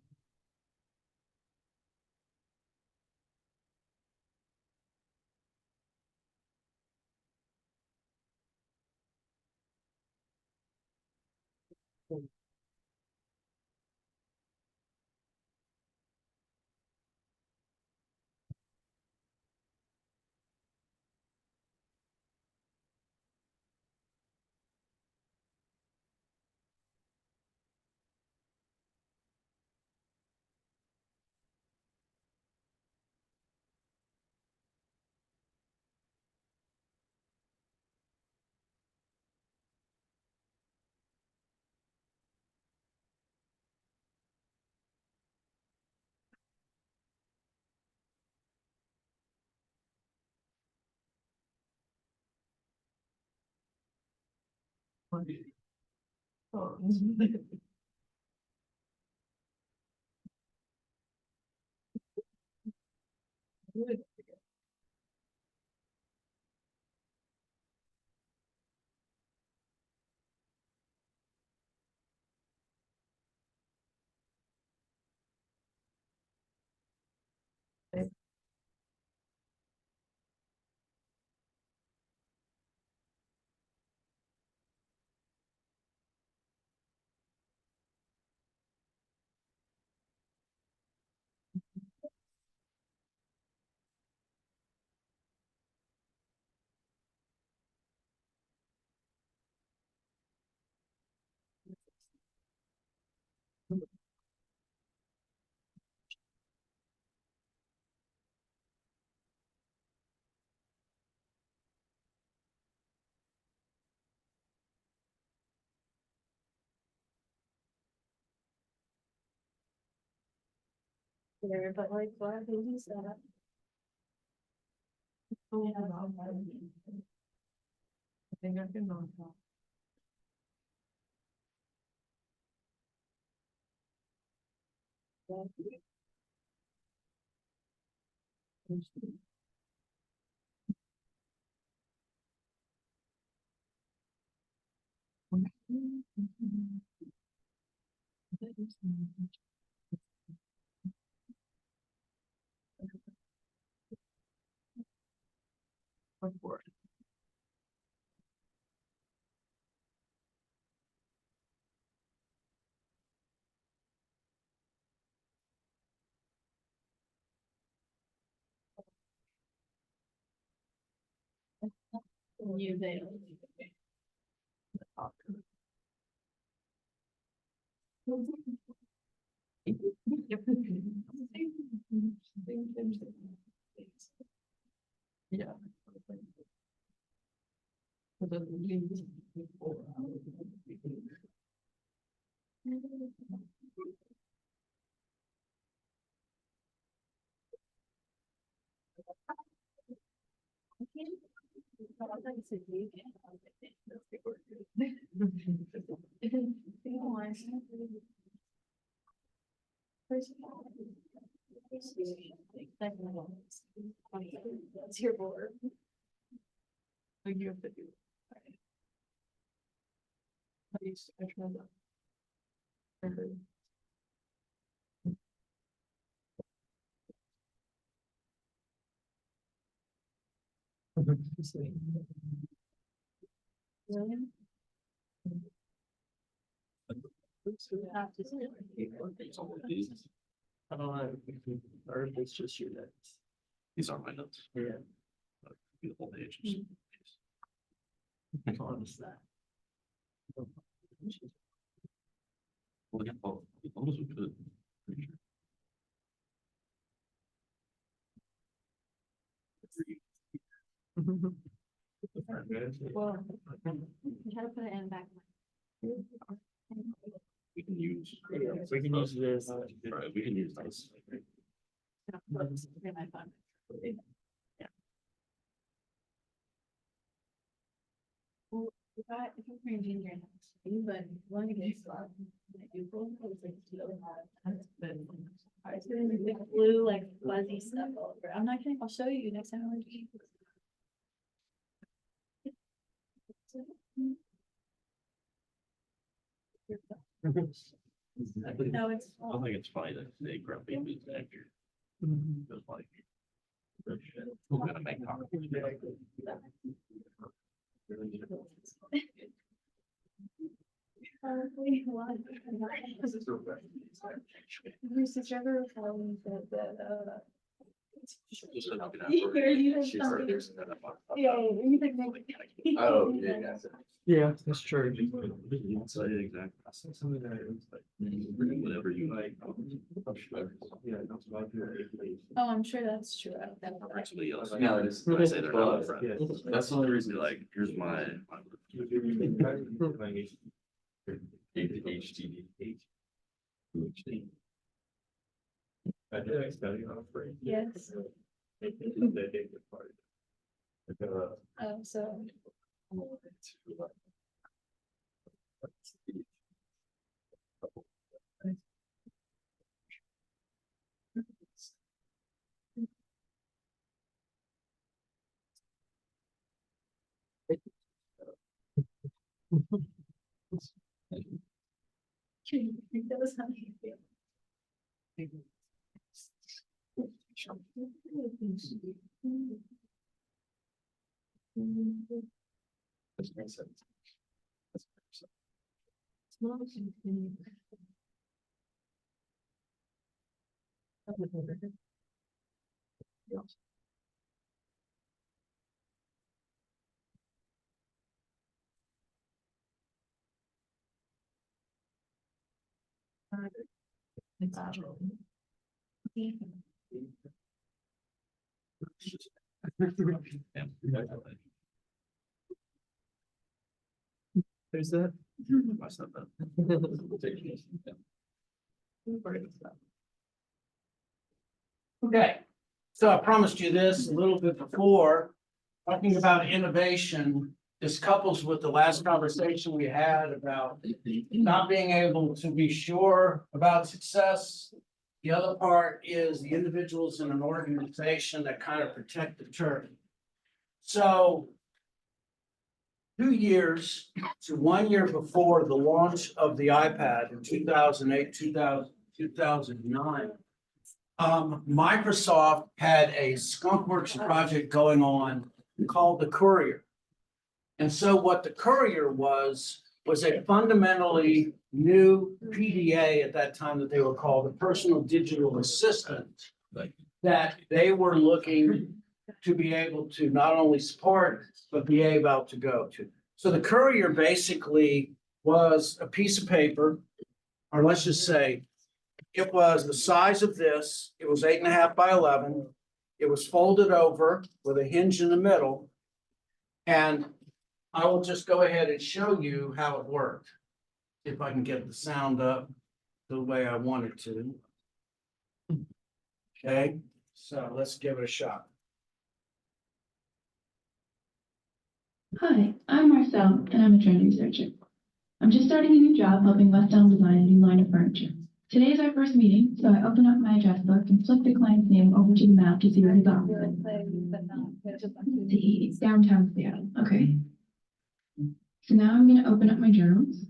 There, but like, why do they use that? Oh, yeah. I think I can know. You they. Yeah. It's your board. Like you have to do. I tried that. William? I don't know, or if it's just your notes. These are my notes. Yeah. Beautiful pages. Honest that. Well, yeah, well, almost we could. Pretty sure. Well, you gotta put it in back. We can use. We can use this. Right, we can use this. My phone. Well, if I'm bringing ginger in, but one of these, I do both, it's like, you know, it's gonna be like blue, like fuzzy stuff all over. I'm not kidding, I'll show you next time. No, it's. I don't think it's fine that they grumpy meat actor. Just like. We're gonna make tacos. Did you ever follow that, Just so we can have Here, you have She's something. already set up on- yeah, you can make. Oh, yeah. Yeah, that's true. So, yeah, exactly. Something that is like. Whatever you like. Yeah, that's what I do. Oh, I'm sure that's true. I don't know. Or somebody else. No, I say they're not a friend. Yeah. That's the only reason, like, here's my. I did study on a free. Yes. Oh, so. That was how you feel. There's that. Okay, so I promised you this a little bit before, talking about innovation. This couples with the last conversation we had about not being able to be sure about success. The other part is the individuals in an organization that kind of protect the turf. So 2 years to 1 year before the launch of the iPad in 2008, 2009, Microsoft had a skunkworks project going on called the Courier. And so what the Courier was a fundamentally new PDA at that time that they were called a personal digital assistant. That they were looking to be able to not only support, but be able to go to. So the Courier basically was a piece of paper, or let's just say, it was the size of this, it was 8.5 by 11. It was folded over with a hinge in the middle. And I will just go ahead and show you how it worked. If I can get the sound up the way I want it to. Okay, so let's give it a shot. Hi, I'm Marcel, and I'm a trend researcher. I'm just starting a new job helping West Elm design a new line of furniture. Today is our first meeting, so I open up my address book and flick the client's name over to the map to see where his office is. Let's see, it's downtown Seattle. Okay. So now I'm going to open up my journals.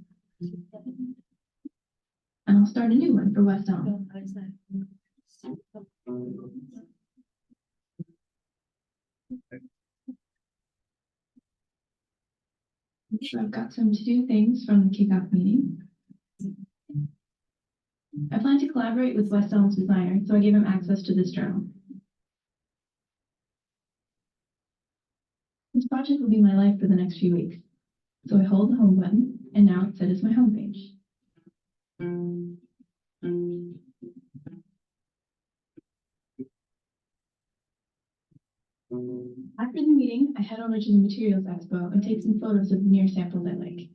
And I'll start a new one for West Elm. So I've got some to-do things from the kickoff meeting. I plan to collaborate with West Elm's designer, so I gave him access to this journal. This project will be my life for the next few weeks. So I hold the home button, and now it's set as my home page. After the meeting, I head over to the materials expo and take some photos of the near samples I like.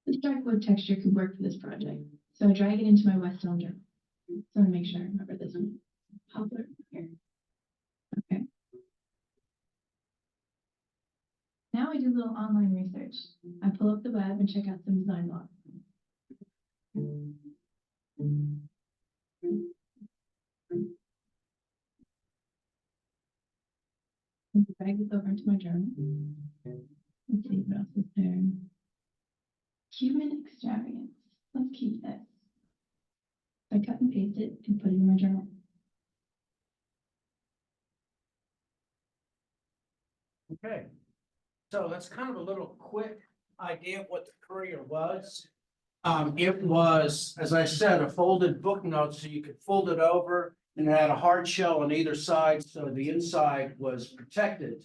This dark wood texture could work for this project, so I drag it into my West Elm journal. So I make sure I remember this one. Poplar here. Okay. Now I do a little online research. I pull up the web and check out some design blogs. And drag this over into my journal. Let's see what else is there. Human extravagance. Let's keep this. I cut and paste it and put it in my journal. Okay, so that's kind of a little quick idea of what the Courier was. It was, as I said, a folded book note, so you could fold it over and it had a hard shell on either side, so the inside was protected.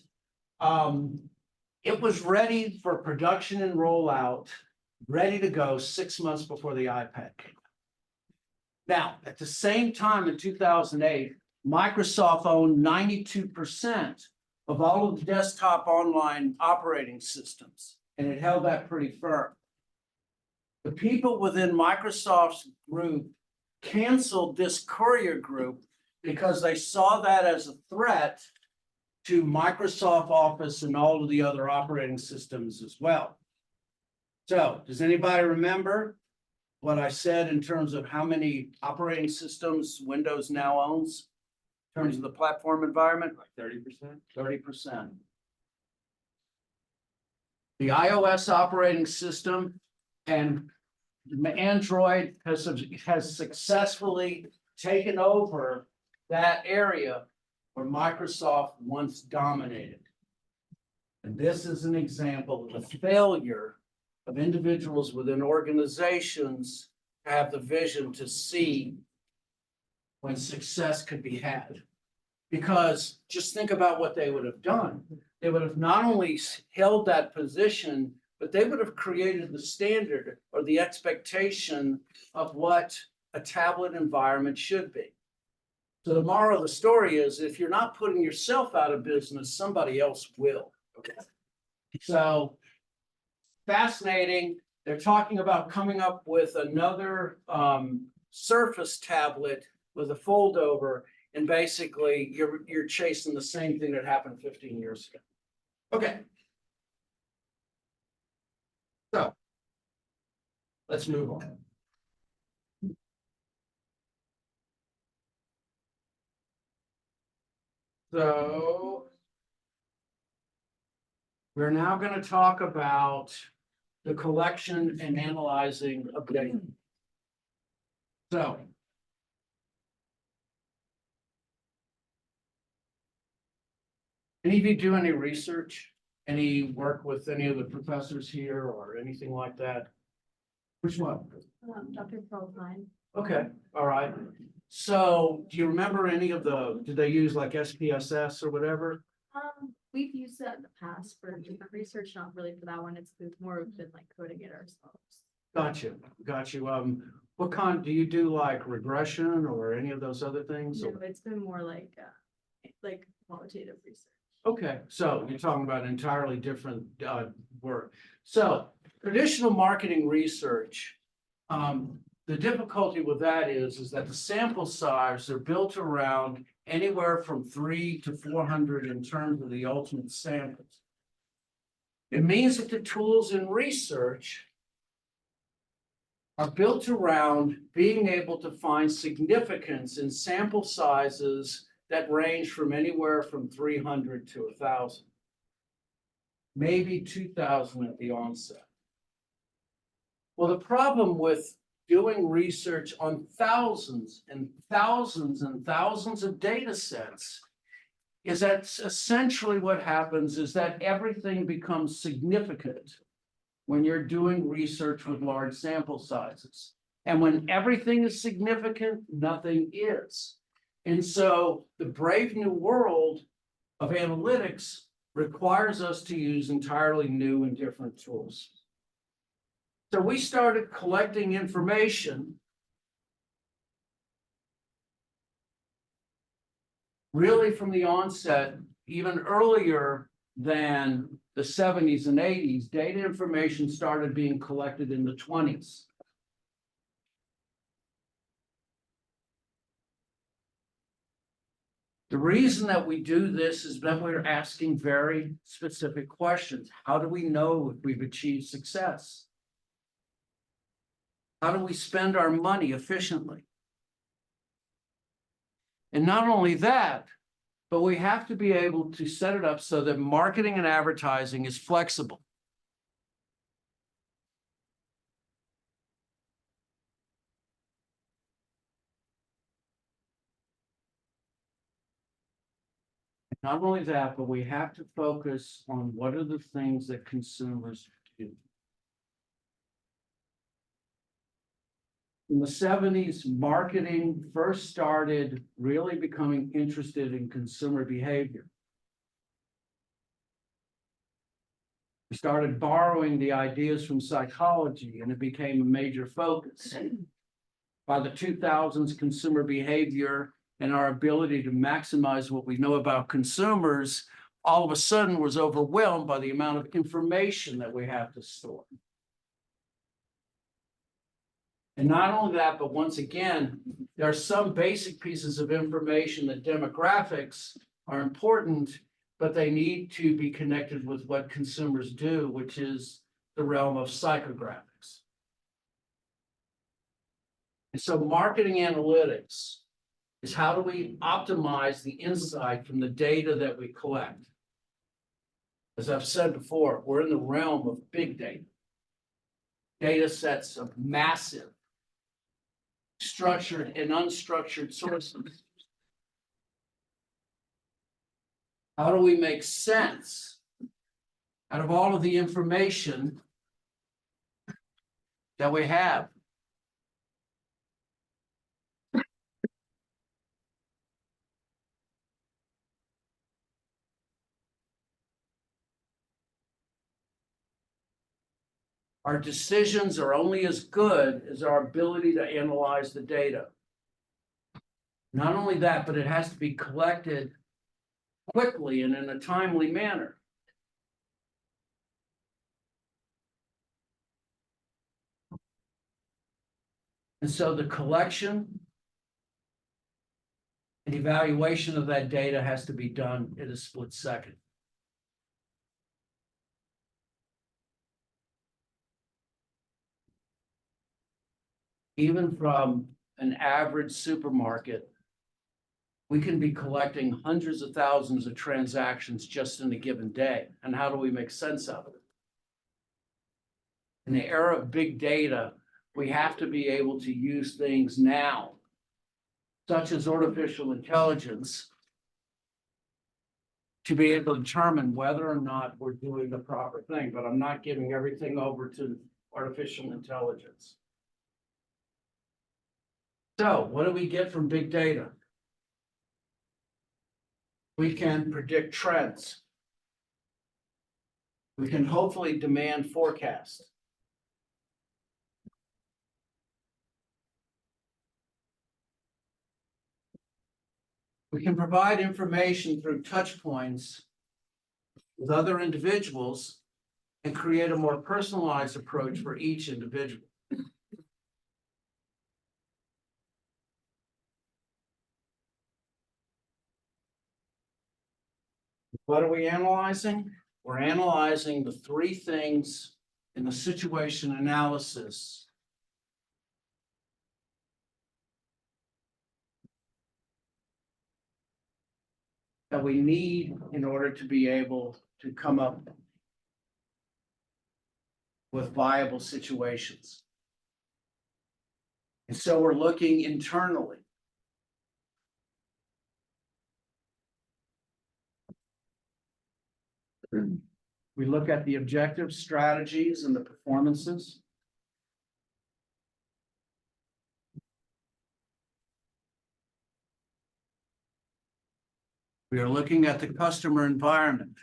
It was ready for production and rollout, ready to go 6 months before the iPad came out. Now, at the same time in 2008, Microsoft owned 92% of all of the desktop online operating systems, and it held that pretty firm. The people within Microsoft's group canceled this Courier group because they saw that as a threat to Microsoft Office and all of the other operating systems as well. So, does anybody remember what I said in terms of how many operating systems Windows now owns? In terms of the platform environment? Like 30%. 30%. The iOS operating system and Android has successfully taken over that area where Microsoft once dominated. And this is an example of the failure of individuals within organizations to have the vision to see when success could be had. Because just think about what they would have done. They would have not only held that position, but they would have created the standard or the expectation of what a tablet environment should be. So the moral of the story is if you're not putting yourself out of business, somebody else will. So fascinating. They're talking about coming up with another Surface tablet with a fold over, and basically you're chasing the same thing that happened 15 years ago. Okay. So let's move on. So we're now going to talk about the collection and analyzing of data. So any of you do any research? Any work with any of the professors here or anything like that? Which one? Dr. Pearlstein. Okay, all right. So do you remember any of did they use like SPSS or whatever? We've used that in the past for different research, not really for that one. It's more of been like coding it ourselves. Got you. What kind, do you do like regression or any of those other things? No, it's been more like qualitative research. Okay, so you're talking about entirely different work. So traditional marketing research, the difficulty with that is that the sample size are built around anywhere from 300 to 400 in terms of the ultimate samples. It means that the tools in research are built around being able to find significance in sample sizes that range from anywhere from 300 to 1,000, maybe 2,000 at the onset. Well, the problem with doing research on thousands and thousands and thousands of data sets is that essentially what happens is that everything becomes significant when you're doing research with large sample sizes. And when everything is significant, nothing is. And so the brave new world of analytics requires us to use entirely new and different tools. So we started collecting information really from the onset, even earlier than the 70s and 80s. Data information started being collected in the 20s. The reason that we do this is that we're asking very specific questions. How do we know if we've achieved success? How do we spend our money efficiently? And not only that, but we have to be able to set it up so that marketing and advertising is flexible. Not only that, but we have to focus on what are the things that consumers do. In the 70s, marketing first started really becoming interested in consumer behavior. We started borrowing the ideas from psychology, and it became a major focus. By the 2000s, consumer behavior and our ability to maximize what we know about consumers all of a sudden was overwhelmed by the amount of information that we have to store. And not only that, but once again, there are some basic pieces of information that demographics are important, but they need to be connected with what consumers do, which is the realm of psychographics. And so marketing analytics is how do we optimize the insight from the data that we collect? As I've said before, we're in the realm of big data. Data sets of massive structured and unstructured sources. How do we make sense out of all of the information that we have? Our decisions are only as good as our ability to analyze the data. Not only that, but it has to be collected quickly and in a timely manner. And so the collection and evaluation of that data has to be done in a split second. Even from an average supermarket, we can be collecting hundreds of thousands of transactions just in a given day. And how do we make sense of it? In the era of big data, we have to be able to use things now, such as artificial intelligence, to be able to determine whether or not we're doing the proper thing. But I'm not giving everything over to artificial intelligence. So what do we get from big data? We can predict trends. We can hopefully demand forecast. We can provide information through touch points with other individuals and create a more personalized approach for each individual. What are we analyzing? We're analyzing the three things in the situation analysis that we need in order to be able to come up with viable situations. And so we're looking internally. We look at the objectives, strategies, and the performances. We are looking at the customer environment,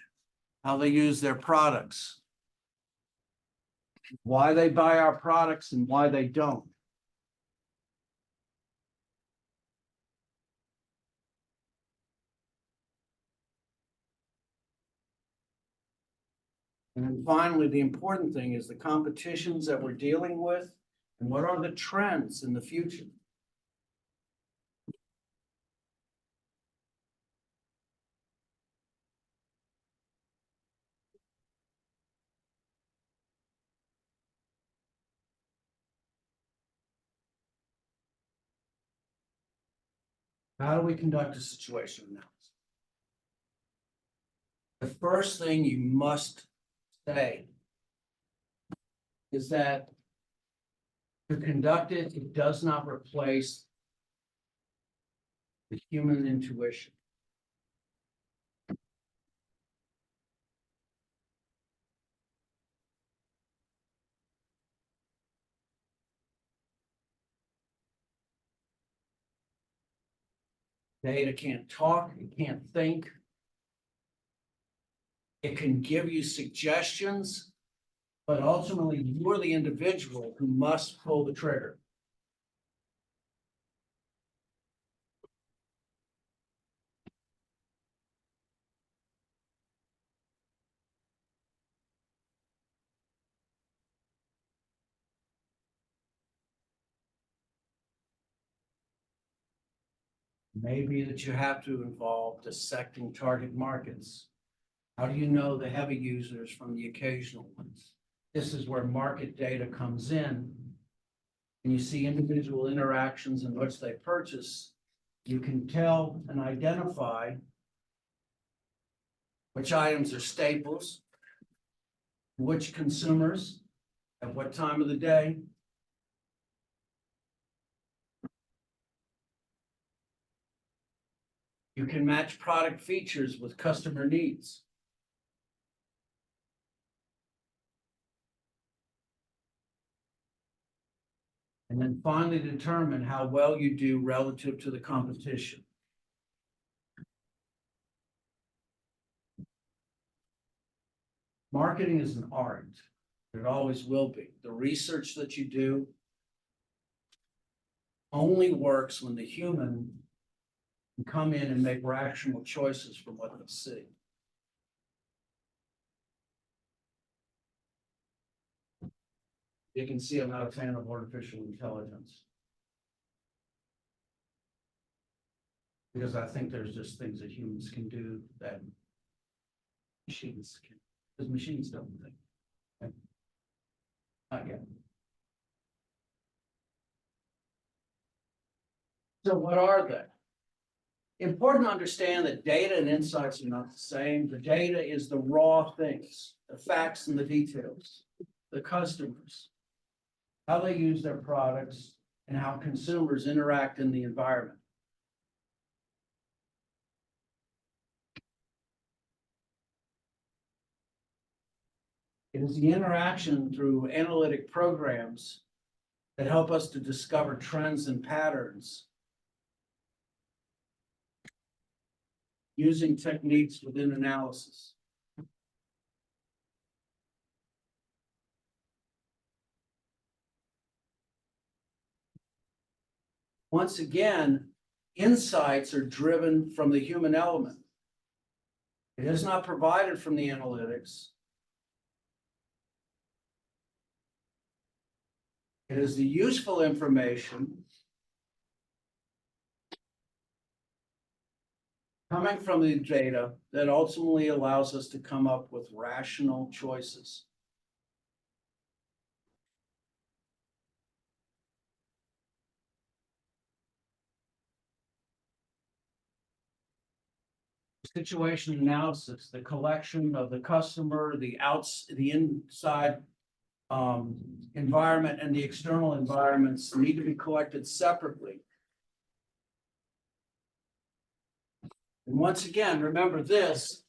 how they use their products, why they buy our products and why they don't. And then finally, the important thing is the competitions that we're dealing with and what are the trends in the future. How do we conduct a situation analysis? The first thing you must say is that to conduct it, it does not replace the human intuition. Data can't talk, it can't think. It can give you suggestions, but ultimately you're the individual who must pull the trigger. Maybe that you have to involve dissecting target markets. How do you know the heavy users from the occasional ones? This is where market data comes in. And you see individual interactions in which they purchase. You can tell and identify which items are staples, which consumers, at what time of the day. You can match product features with customer needs. And then finally determine how well you do relative to the competition. Marketing is an art. It always will be. The research that you do only works when the human can come in and make rational choices from what they see. You can see I'm not a fan of artificial intelligence. Because I think there's just things that humans can do that machines can, because machines don't think. Okay? Not yet. So what are they? Important to understand that data and insights are not the same. The data is the raw things, the facts and the details, the customers, how they use their products, and how consumers interact in the environment. It is the interaction through analytic programs that help us to discover trends and patterns using techniques within analysis. Once again, insights are driven from the human element. It is not provided from the analytics. It is the useful information coming from the data that ultimately allows us to come up with rational choices. Situation analysis, the collection of the customer, the inside environment and the external environments need to be collected separately. And once again, remember this,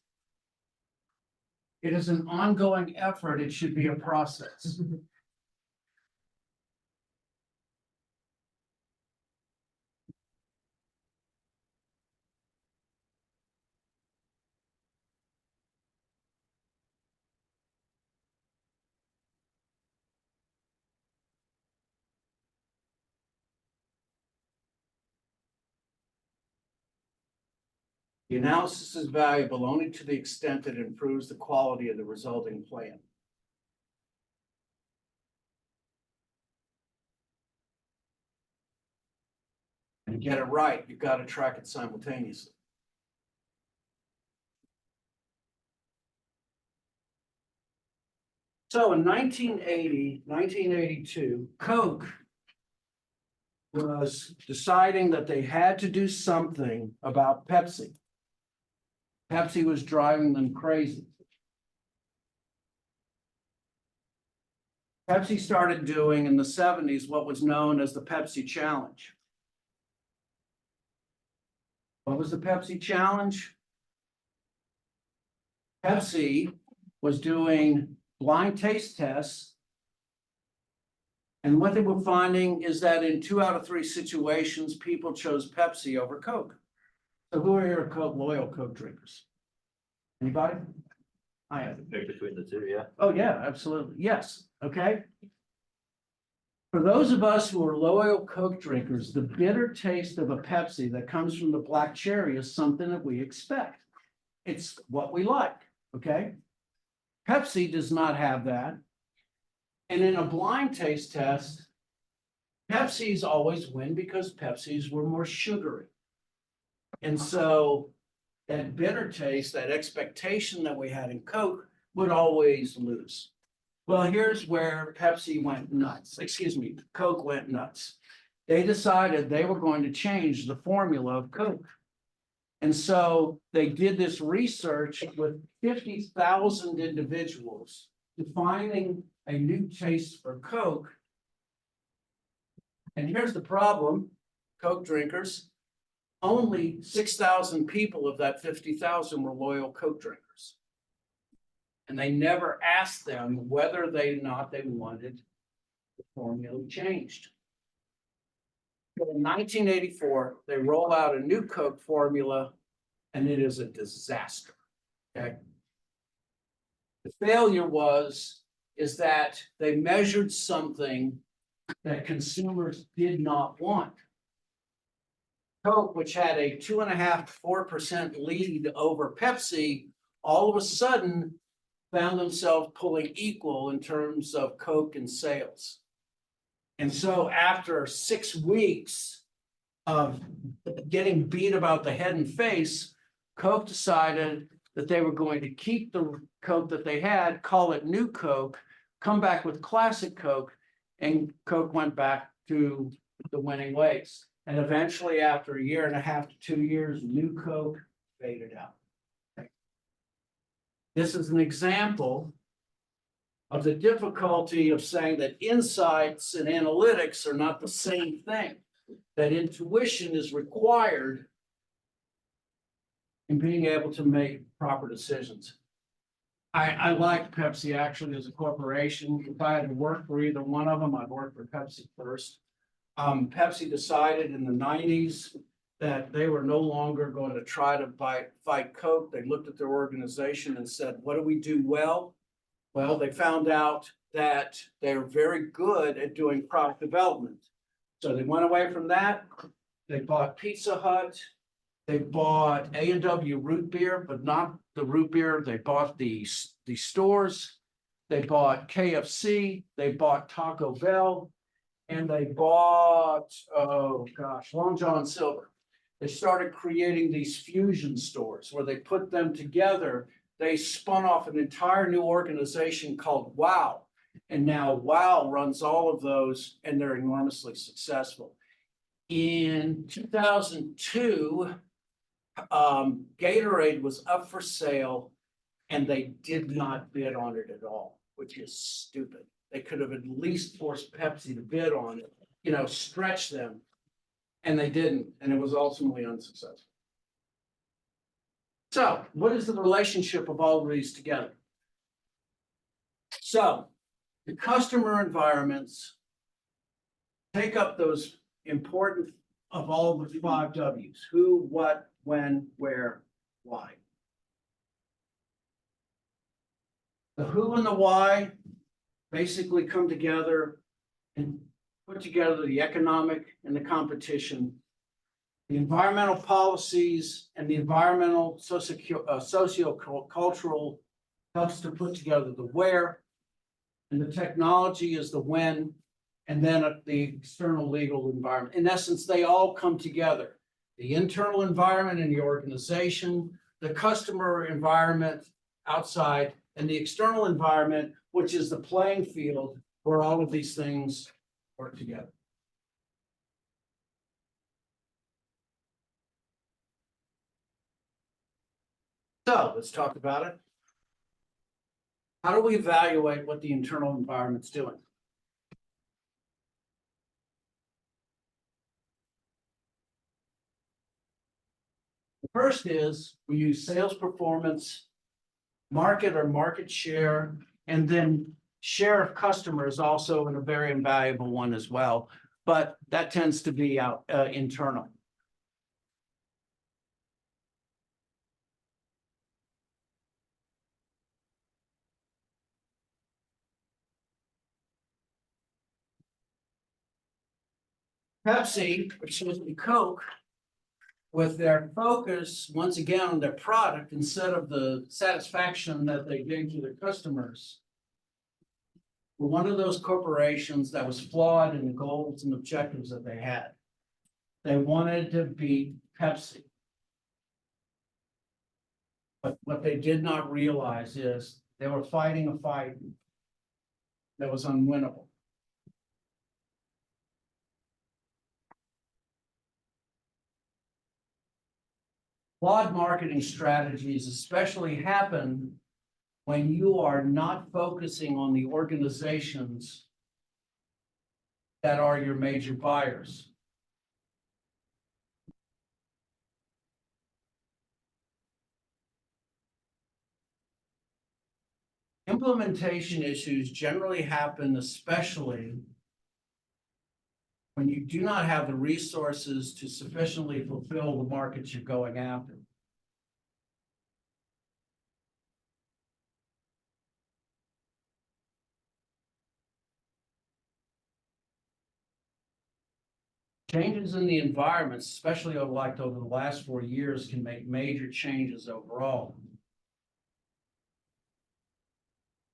it is an ongoing effort. It should be a process. The analysis is valuable only to the extent that it improves the quality of the resulting plan. And to get it right, you've got to track it simultaneously. So in 1982, Coke was deciding that they had to do something about Pepsi. Pepsi was driving them crazy. Pepsi started doing in the 70s what was known as the Pepsi Challenge. What was the Pepsi Challenge? Pepsi was doing blind taste tests. And what they were finding is that in 2 out of 3 situations, people chose Pepsi over Coke. So who are your loyal Coke drinkers? Anybody? I am. Pick between the two, yeah. Oh, yeah, absolutely. Yes. Okay. For those of us who are loyal Coke drinkers, the bitter taste of a Pepsi that comes from the black cherry is something that we expect. It's what we like. Okay. Pepsi does not have that. And in a blind taste test, Pepsis always win because Pepsis were more sugary. And so that bitter taste, that expectation that we had in Coke would always lose. Well, here's where Pepsi went nuts. Excuse me, Coke went nuts. They decided they were going to change the formula of Coke. And so they did this research with 50,000 individuals defining a new taste for Coke. And here's the problem, Coke drinkers. Only 6,000 people of that 50,000 were loyal Coke drinkers. And they never asked them whether they wanted the formula changed. So in 1984, they roll out a new Coke formula, and it is a disaster. Okay. The failure is that they measured something that consumers did not want. Coke, which had a 2.5% to 4% lead over Pepsi, all of a sudden found themselves pulling equal in terms of Coke and sales. And so after 6 weeks, of getting beat about the head and face, Coke decided that they were going to keep the Coke that they had, call it New Coke, come back with Classic Coke, and Coke went back to the winning ways. And eventually, after a year and a half to 2 years, New Coke faded out. This is an example of the difficulty of saying that insights and analytics are not the same thing, that intuition is required in being able to make proper decisions. I like Pepsi actually as a corporation. If I had to work for either one of them, I'd work for Pepsi first. Pepsi decided in the 90s that they were no longer going to try to fight Coke. They looked at their organization and said, what do we do well? Well, they found out that they're very good at doing product development. So they went away from that. They bought Pizza Hut. They bought A&W root beer, but not the root beer. They bought the stores. They bought KFC. They bought Taco Bell. And they bought, oh gosh, Long John Silver. They started creating these fusion stores where they put them together. They spun off an entire new organization called WOW. And now WOW runs all of those, and they're enormously successful. In 2002, Gatorade was up for sale, and they did not bid on it at all, which is stupid. They could have at least forced Pepsi to bid on it, stretch them, and they didn't, and it was ultimately unsuccessful. So what is the relationship of all of these together? So the customer environments take up those important of all the 5 W's: who, what, when, where, why. The who and the why basically come together and put together the economic and the competition, the environmental policies and the environmental socio-cultural helps to put together the where, and the technology is the when, and then the external legal environment. In essence, they all come together. The internal environment in the organization, the customer environment outside, and the external environment, which is the playing field where all of these things work together. So let's talk about it. How do we evaluate what the internal environment's doing? The first is we use sales performance, market or market share, and then share of customers also in a very invaluable one as well, but that tends to be out internal. Pepsi, excuse me, Coke, with their focus once again on their product instead of the satisfaction that they gave to their customers, were one of those corporations that was flawed in the goals and objectives that they had. They wanted to beat Pepsi. But what they did not realize is they were fighting a fight that was unwinnable. Flawed marketing strategies especially happen when you are not focusing on the organizations that are your major buyers. Implementation issues generally happen especially when you do not have the resources to sufficiently fulfill the markets you're going after. Changes in the environment, especially over the last 4 years, can make major changes overall.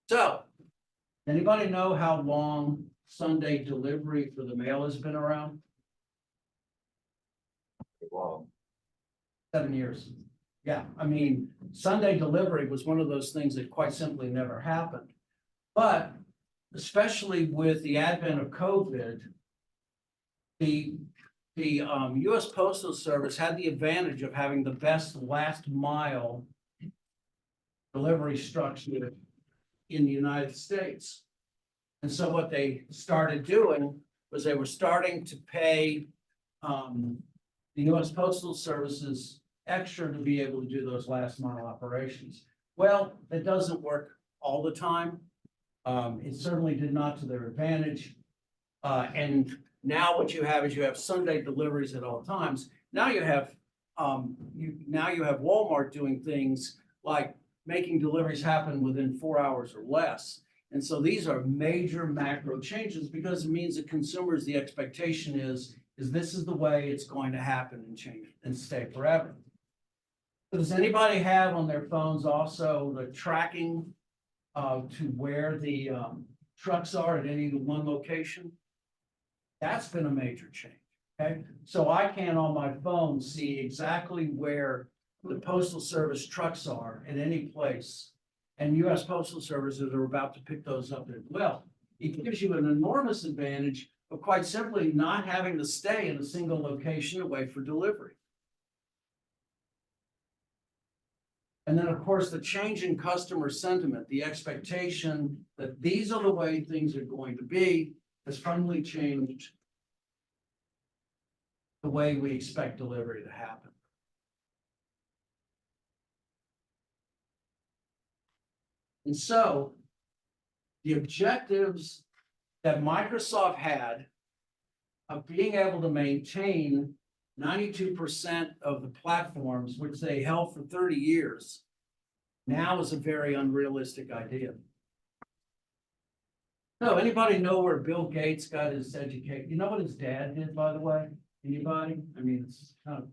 So, anybody know how long Sunday delivery for the mail has been around? Wow. 7 years. Yeah, I mean, Sunday delivery was one of those things that quite simply never happened. But especially with the advent of COVID, the US Postal Service had the advantage of having the best last mile delivery structure in the United States. And so what they started doing was they were starting to pay the US Postal Service's extra to be able to do those last mile operations. Well, it doesn't work all the time. It certainly did not to their advantage. And now what you have is you have Sunday deliveries at all times. Now you have Walmart doing things like making deliveries happen within 4 hours or less. And so these are major macro changes because it means that consumers, the expectation is this is the way it's going to happen and change and stay forever. Does anybody have on their phones also the tracking to where the trucks are at any one location? That's been a major change, okay? So I can on my phone see exactly where the Postal Service trucks are at any place. And US Postal Services are about to pick those up as well. It gives you an enormous advantage of quite simply not having to stay in a single location away for delivery. And then, of course, the change in customer sentiment, the expectation that these are the way things are going to be, has fundamentally changed the way we expect delivery to happen. And so the objectives that Microsoft had of being able to maintain 92% of the platforms, which they held for 30 years, now is a very unrealistic idea. So anybody know where Bill Gates got his education? You know what his dad did, by the way? Anybody? I mean, it's kind of,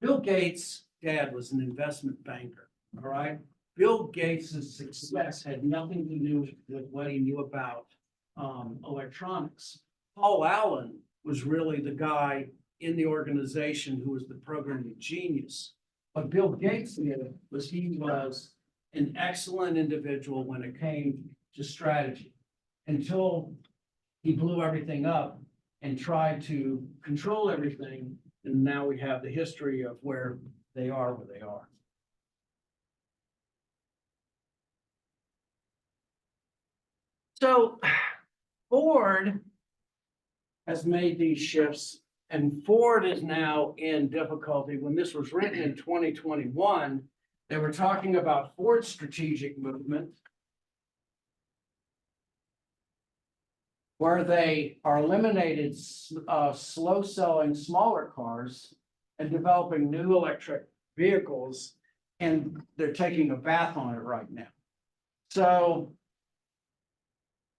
Bill Gates' dad was an investment banker, all right? Bill Gates' success had nothing to do with what he knew about electronics. Paul Allen was really the guy in the organization who was the programming genius. What Bill Gates did was he was an excellent individual when it came to strategy until he blew everything up and tried to control everything. And now we have the history of where they are. So Ford has made these shifts, and Ford is now in difficulty. When this was written in 2021, they were talking about Ford's strategic movement, where they are eliminated slow selling smaller cars and developing new electric vehicles, and they're taking a bath on it right now. So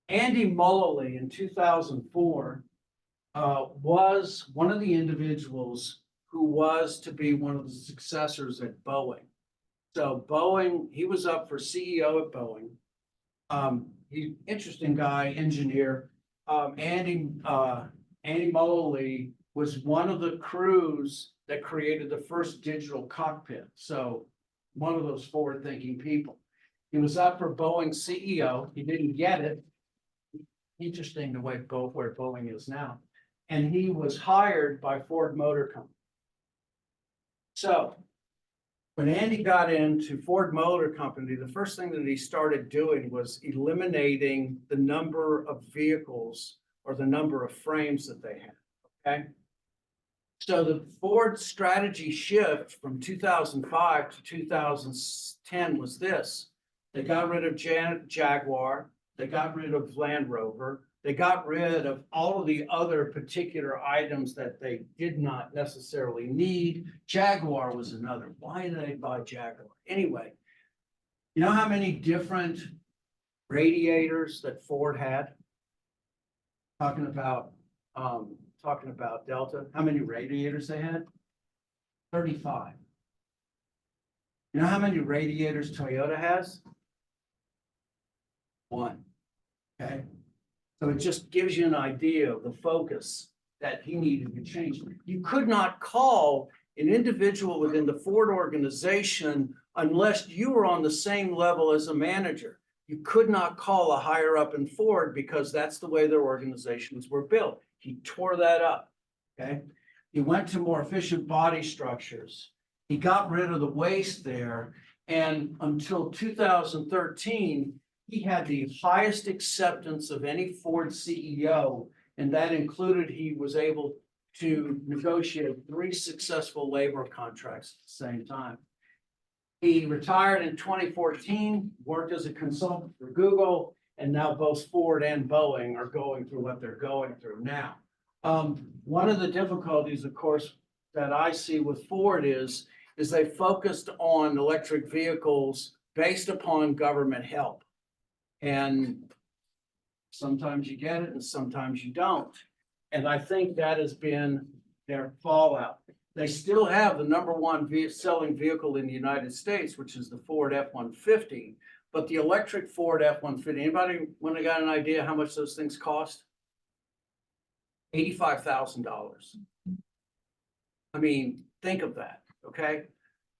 Andy Mullally in 2004 was one of the individuals who was to be one of the successors at Boeing. So Boeing, he was up for CEO at Boeing. He interesting guy, engineer. Andy Mullally was one of the crews that created the first digital cockpit. So one of those forward-thinking people. He was up for Boeing CEO. He didn't get it. Interesting the way where Boeing is now. And he was hired by Ford Motor Company. So when Andy got into Ford Motor Company, the first thing that he started doing was eliminating the number of vehicles or the number of frames that they had, okay? So the Ford strategy shift from 2005 to 2010 was this. They got rid of Jaguar, they got rid of Land Rover, they got rid of all of the other particular items that they did not necessarily need. Jaguar was another. Why did they buy Jaguar? Anyway, you know how many different radiators that Ford had? Talking about Delta, how many radiators they had? 35. You know how many radiators Toyota has? 1. Okay. So it just gives you an idea of the focus that he needed to change. You could not call an individual within the Ford organization unless you were on the same level as a manager. You could not call a higher up in Ford because that's the way their organizations were built. He tore that up, okay? He went to more efficient body structures. He got rid of the waste there. And until 2013, he had the highest acceptance of any Ford CEO. And that included he was able to negotiate 3 successful labor contracts at the same time. He retired in 2014, worked as a consultant for Google, and now both Ford and Boeing are going through what they're going through now. One of the difficulties, of course, that I see with Ford is they focused on electric vehicles based upon government help. And sometimes you get it and sometimes you don't. And I think that has been their fallout. They still have the #1 selling vehicle in the United States, which is the Ford F-150. But the electric Ford F-150, anybody want to got an idea how much those things cost? $85,000. I mean, think of that, okay?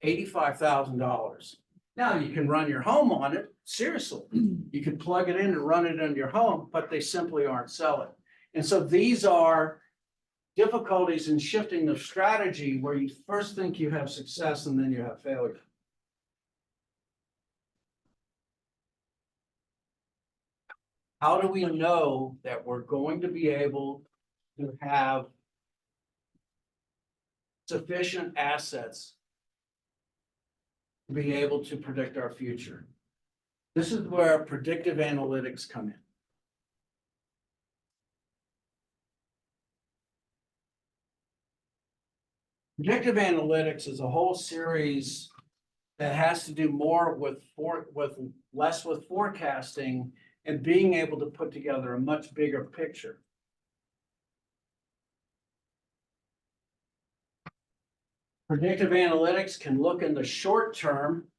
$85,000. Now you can run your home on it, seriously. You can plug it in and run it in your home, but they simply aren't selling. And so these are difficulties in shifting the strategy where you first think you have success and then you have failure. How do we know that we're going to be able to have sufficient assets to be able to predict our future? This is where predictive analytics come in. Predictive analytics is a whole series that has to do more with less with forecasting and being able to put together a much bigger picture. Predictive analytics can look in the short term,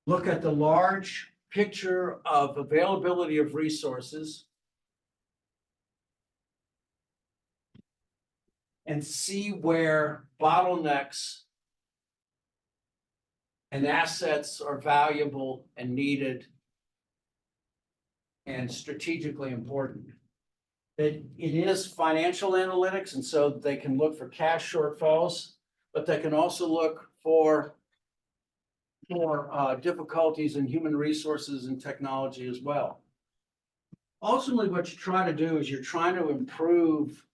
look at the large picture of availability of resources, and see where bottlenecks and assets are valuable and needed and strategically important. It is financial analytics, and so they can look for cash shortfalls, but they can also look for difficulties in human resources and technology as well. Ultimately, what you try to do is you're trying to improve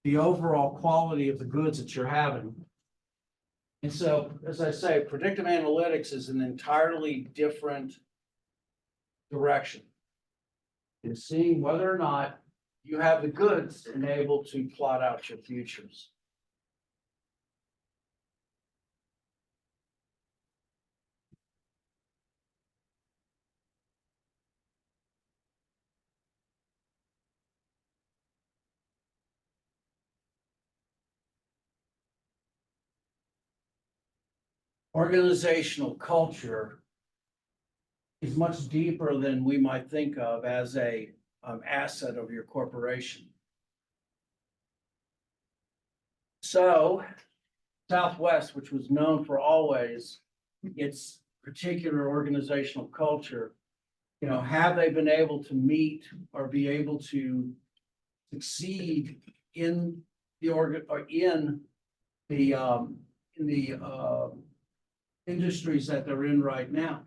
the overall quality of the goods that you're having. And so, as I say, predictive analytics is an entirely different direction in seeing whether or not you have the goods and able to plot out your futures. Organizational culture is much deeper than we might think of as a asset of your corporation. So Southwest, which was known for always its particular organizational culture, have they been able to meet or be able to succeed in the industries that they're in right now?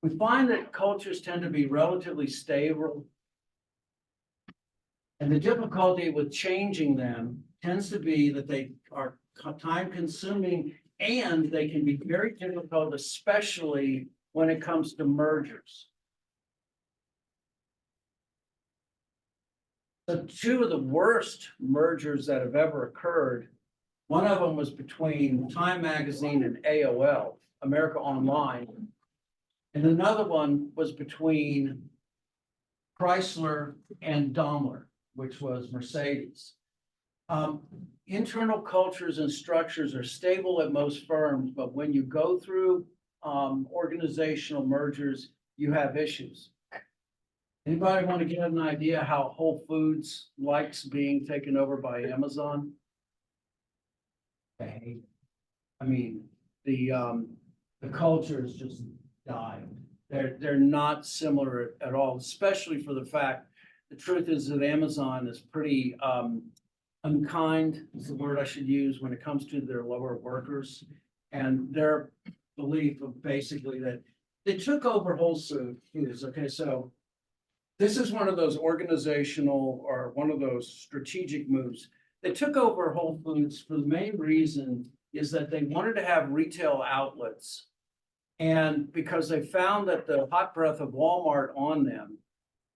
We find that cultures tend to be relatively stable, and the difficulty with changing them tends to be that they are time consuming and they can be very difficult, especially when it comes to mergers. So 2 of the worst mergers that have ever occurred, one of them was between Time Magazine and AOL, America Online. And another one was between Chrysler and Daimler, which was Mercedes. Internal cultures and structures are stable at most firms, but when you go through organizational mergers, you have issues. Anybody want to get an idea how Whole Foods likes being taken over by Amazon? They hate it. I mean, the culture is just dying. They're not similar at all, especially for the fact, the truth is that Amazon is pretty, unkind, is the word I should use, when it comes to their lower workers. And their belief of basically that they took over Whole Foods, okay, so this is one of those organizational or one of those strategic moves. They took over Whole Foods for the main reason is that they wanted to have retail outlets. And because they found that the hot breath of Walmart on them,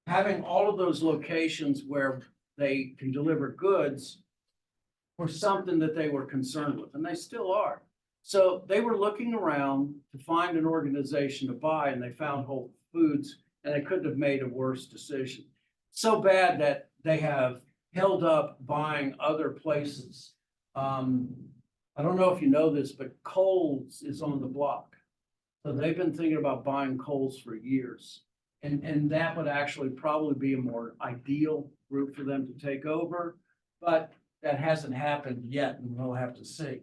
having all of those locations where they can deliver goods were something that they were concerned with, and they still are. So they were looking around to find an organization to buy, and they found Whole Foods, and they couldn't have made a worse decision. So bad that they have held up buying other places. I don't know if you know this, but Kohl's is on the block. So they've been thinking about buying Kohl's for years. And that would actually probably be a more ideal route for them to take over, but that hasn't happened yet, and we'll have to see.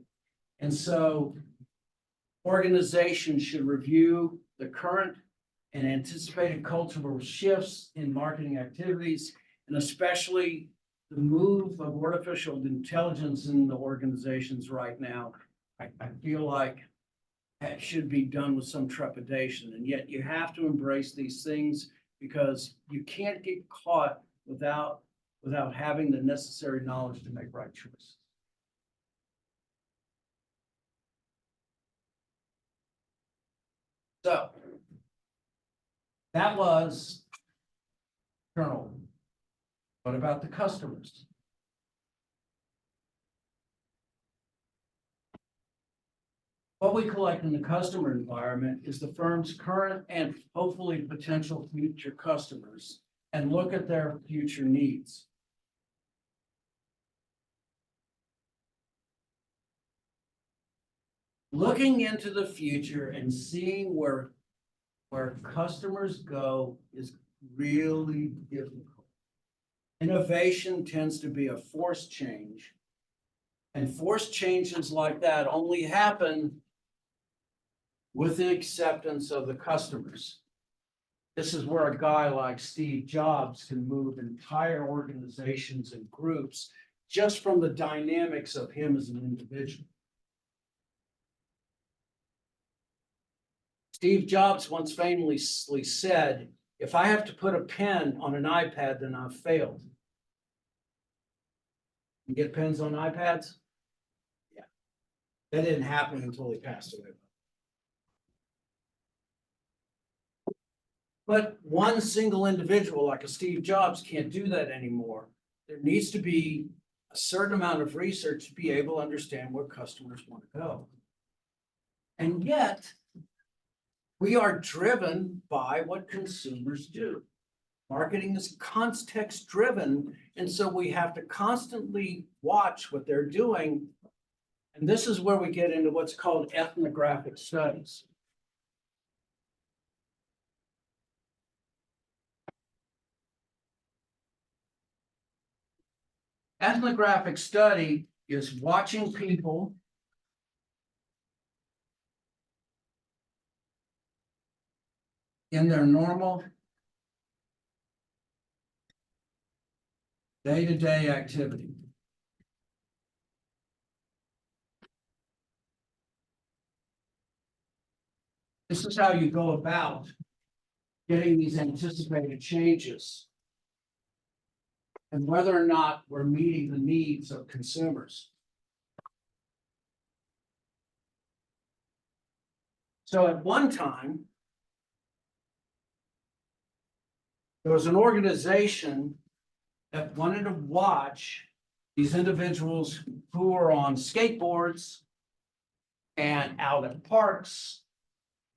And so organizations should review the current and anticipated cultural shifts in marketing activities, and especially the move of artificial intelligence in the organizations right now. I feel like that should be done with some trepidation, and yet you have to embrace these things because you can't get caught without having the necessary knowledge to make right choices. So that was turnover. What about the customers? What we collect in the customer environment is the firm's current and hopefully potential future customers and look at their future needs. Looking into the future and seeing where customers go is really difficult. Innovation tends to be a forced change. And forced changes like that only happen with the acceptance of the customers. This is where a guy like Steve Jobs can move entire organizations and groups just from the dynamics of him as an individual. Steve Jobs once famously said, "If I have to put a pen on an iPad, then I've failed." You get pens on iPads? Yeah. That didn't happen until he passed away. But one single individual like a Steve Jobs can't do that anymore. There needs to be a certain amount of research to be able to understand where customers want to go. And yet, we are driven by what consumers do. Marketing is context driven, and so we have to constantly watch what they're doing. And this is where we get into what's called ethnographic studies. Ethnographic study is watching people in their normal day-to-day activity. This is how you go about getting these anticipated changes and whether or not we're meeting the needs of consumers. So at one time, there was an organization that wanted to watch these individuals who were on skateboards and out at parks,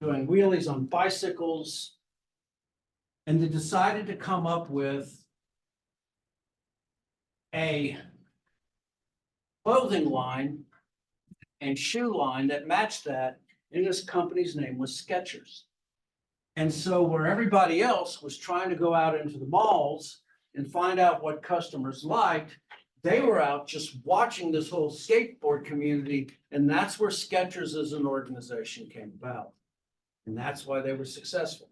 doing wheelies on bicycles, and they decided to come up with a clothing line and shoe line that matched that, and this company's name was Skechers. And so where everybody else was trying to go out into the malls and find out what customers liked, they were out just watching this whole skateboard community, and that's where Skechers as an organization came about. And that's why they were successful.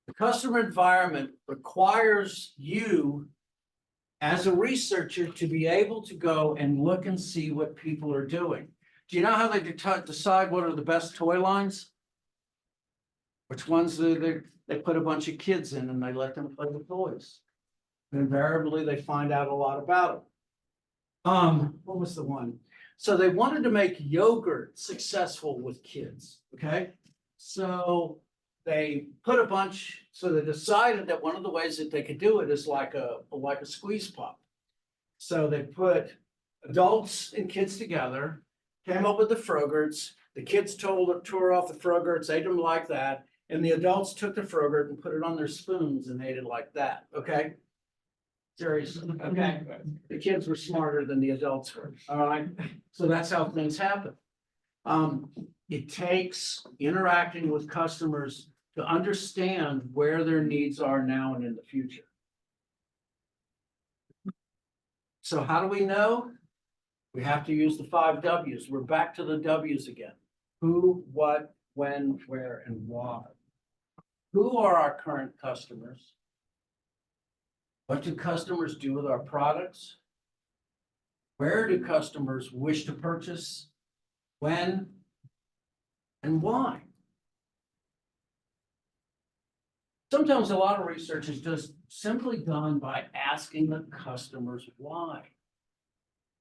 The customer environment requires you as a researcher to be able to go and look and see what people are doing. Do you know how they decide what are the best toy lines? Which ones they put a bunch of kids in and they let them play with toys. And invariably, they find out a lot about them. What was the one? So they wanted to make yogurt successful with kids, okay? So they put a bunch, so they decided that one of the ways that they could do it is like a squeeze pop. So they put adults and kids together, came up with the Frogurts. The kids tore off the Frogurts, ate them like that. And the adults took the Frogurt and put it on their spoons and ate it like that, okay? Seriously, okay? The kids were smarter than the adults were, all right? So that's how things happen. It takes interacting with customers to understand where their needs are now and in the future. So how do we know? We have to use the 5 W's. We're back to the W's again. Who, what, when, where, and why. Who are our current customers? What do customers do with our products? Where do customers wish to purchase? When? And why? Sometimes a lot of research is just simply done by asking the customers why.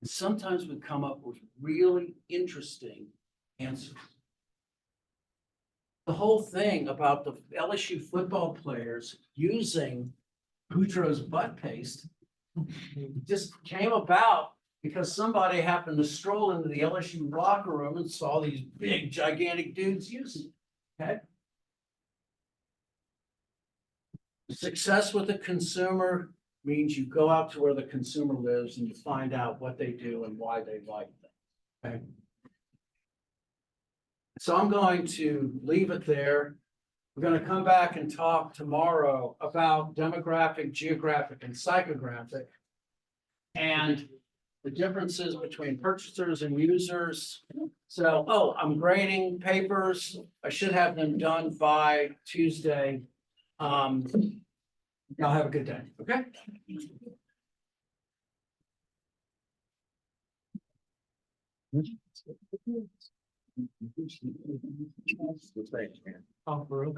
And sometimes we come up with really interesting answers. The whole thing about the LSU football players using Boudreaux's butt paste just came about because somebody happened to stroll into the LSU locker room and saw these big, gigantic dudes using it, okay? Success with the consumer means you go out to where the consumer lives and you find out what they do and why they like them, okay? So I'm going to leave it there. We're going to come back and talk tomorrow about demographic, geographic, and psychographic, and the differences between purchasers and users. So, oh, I'm grading papers. I should have them done by Tuesday. Y'all have a good day, okay? Oh, for real?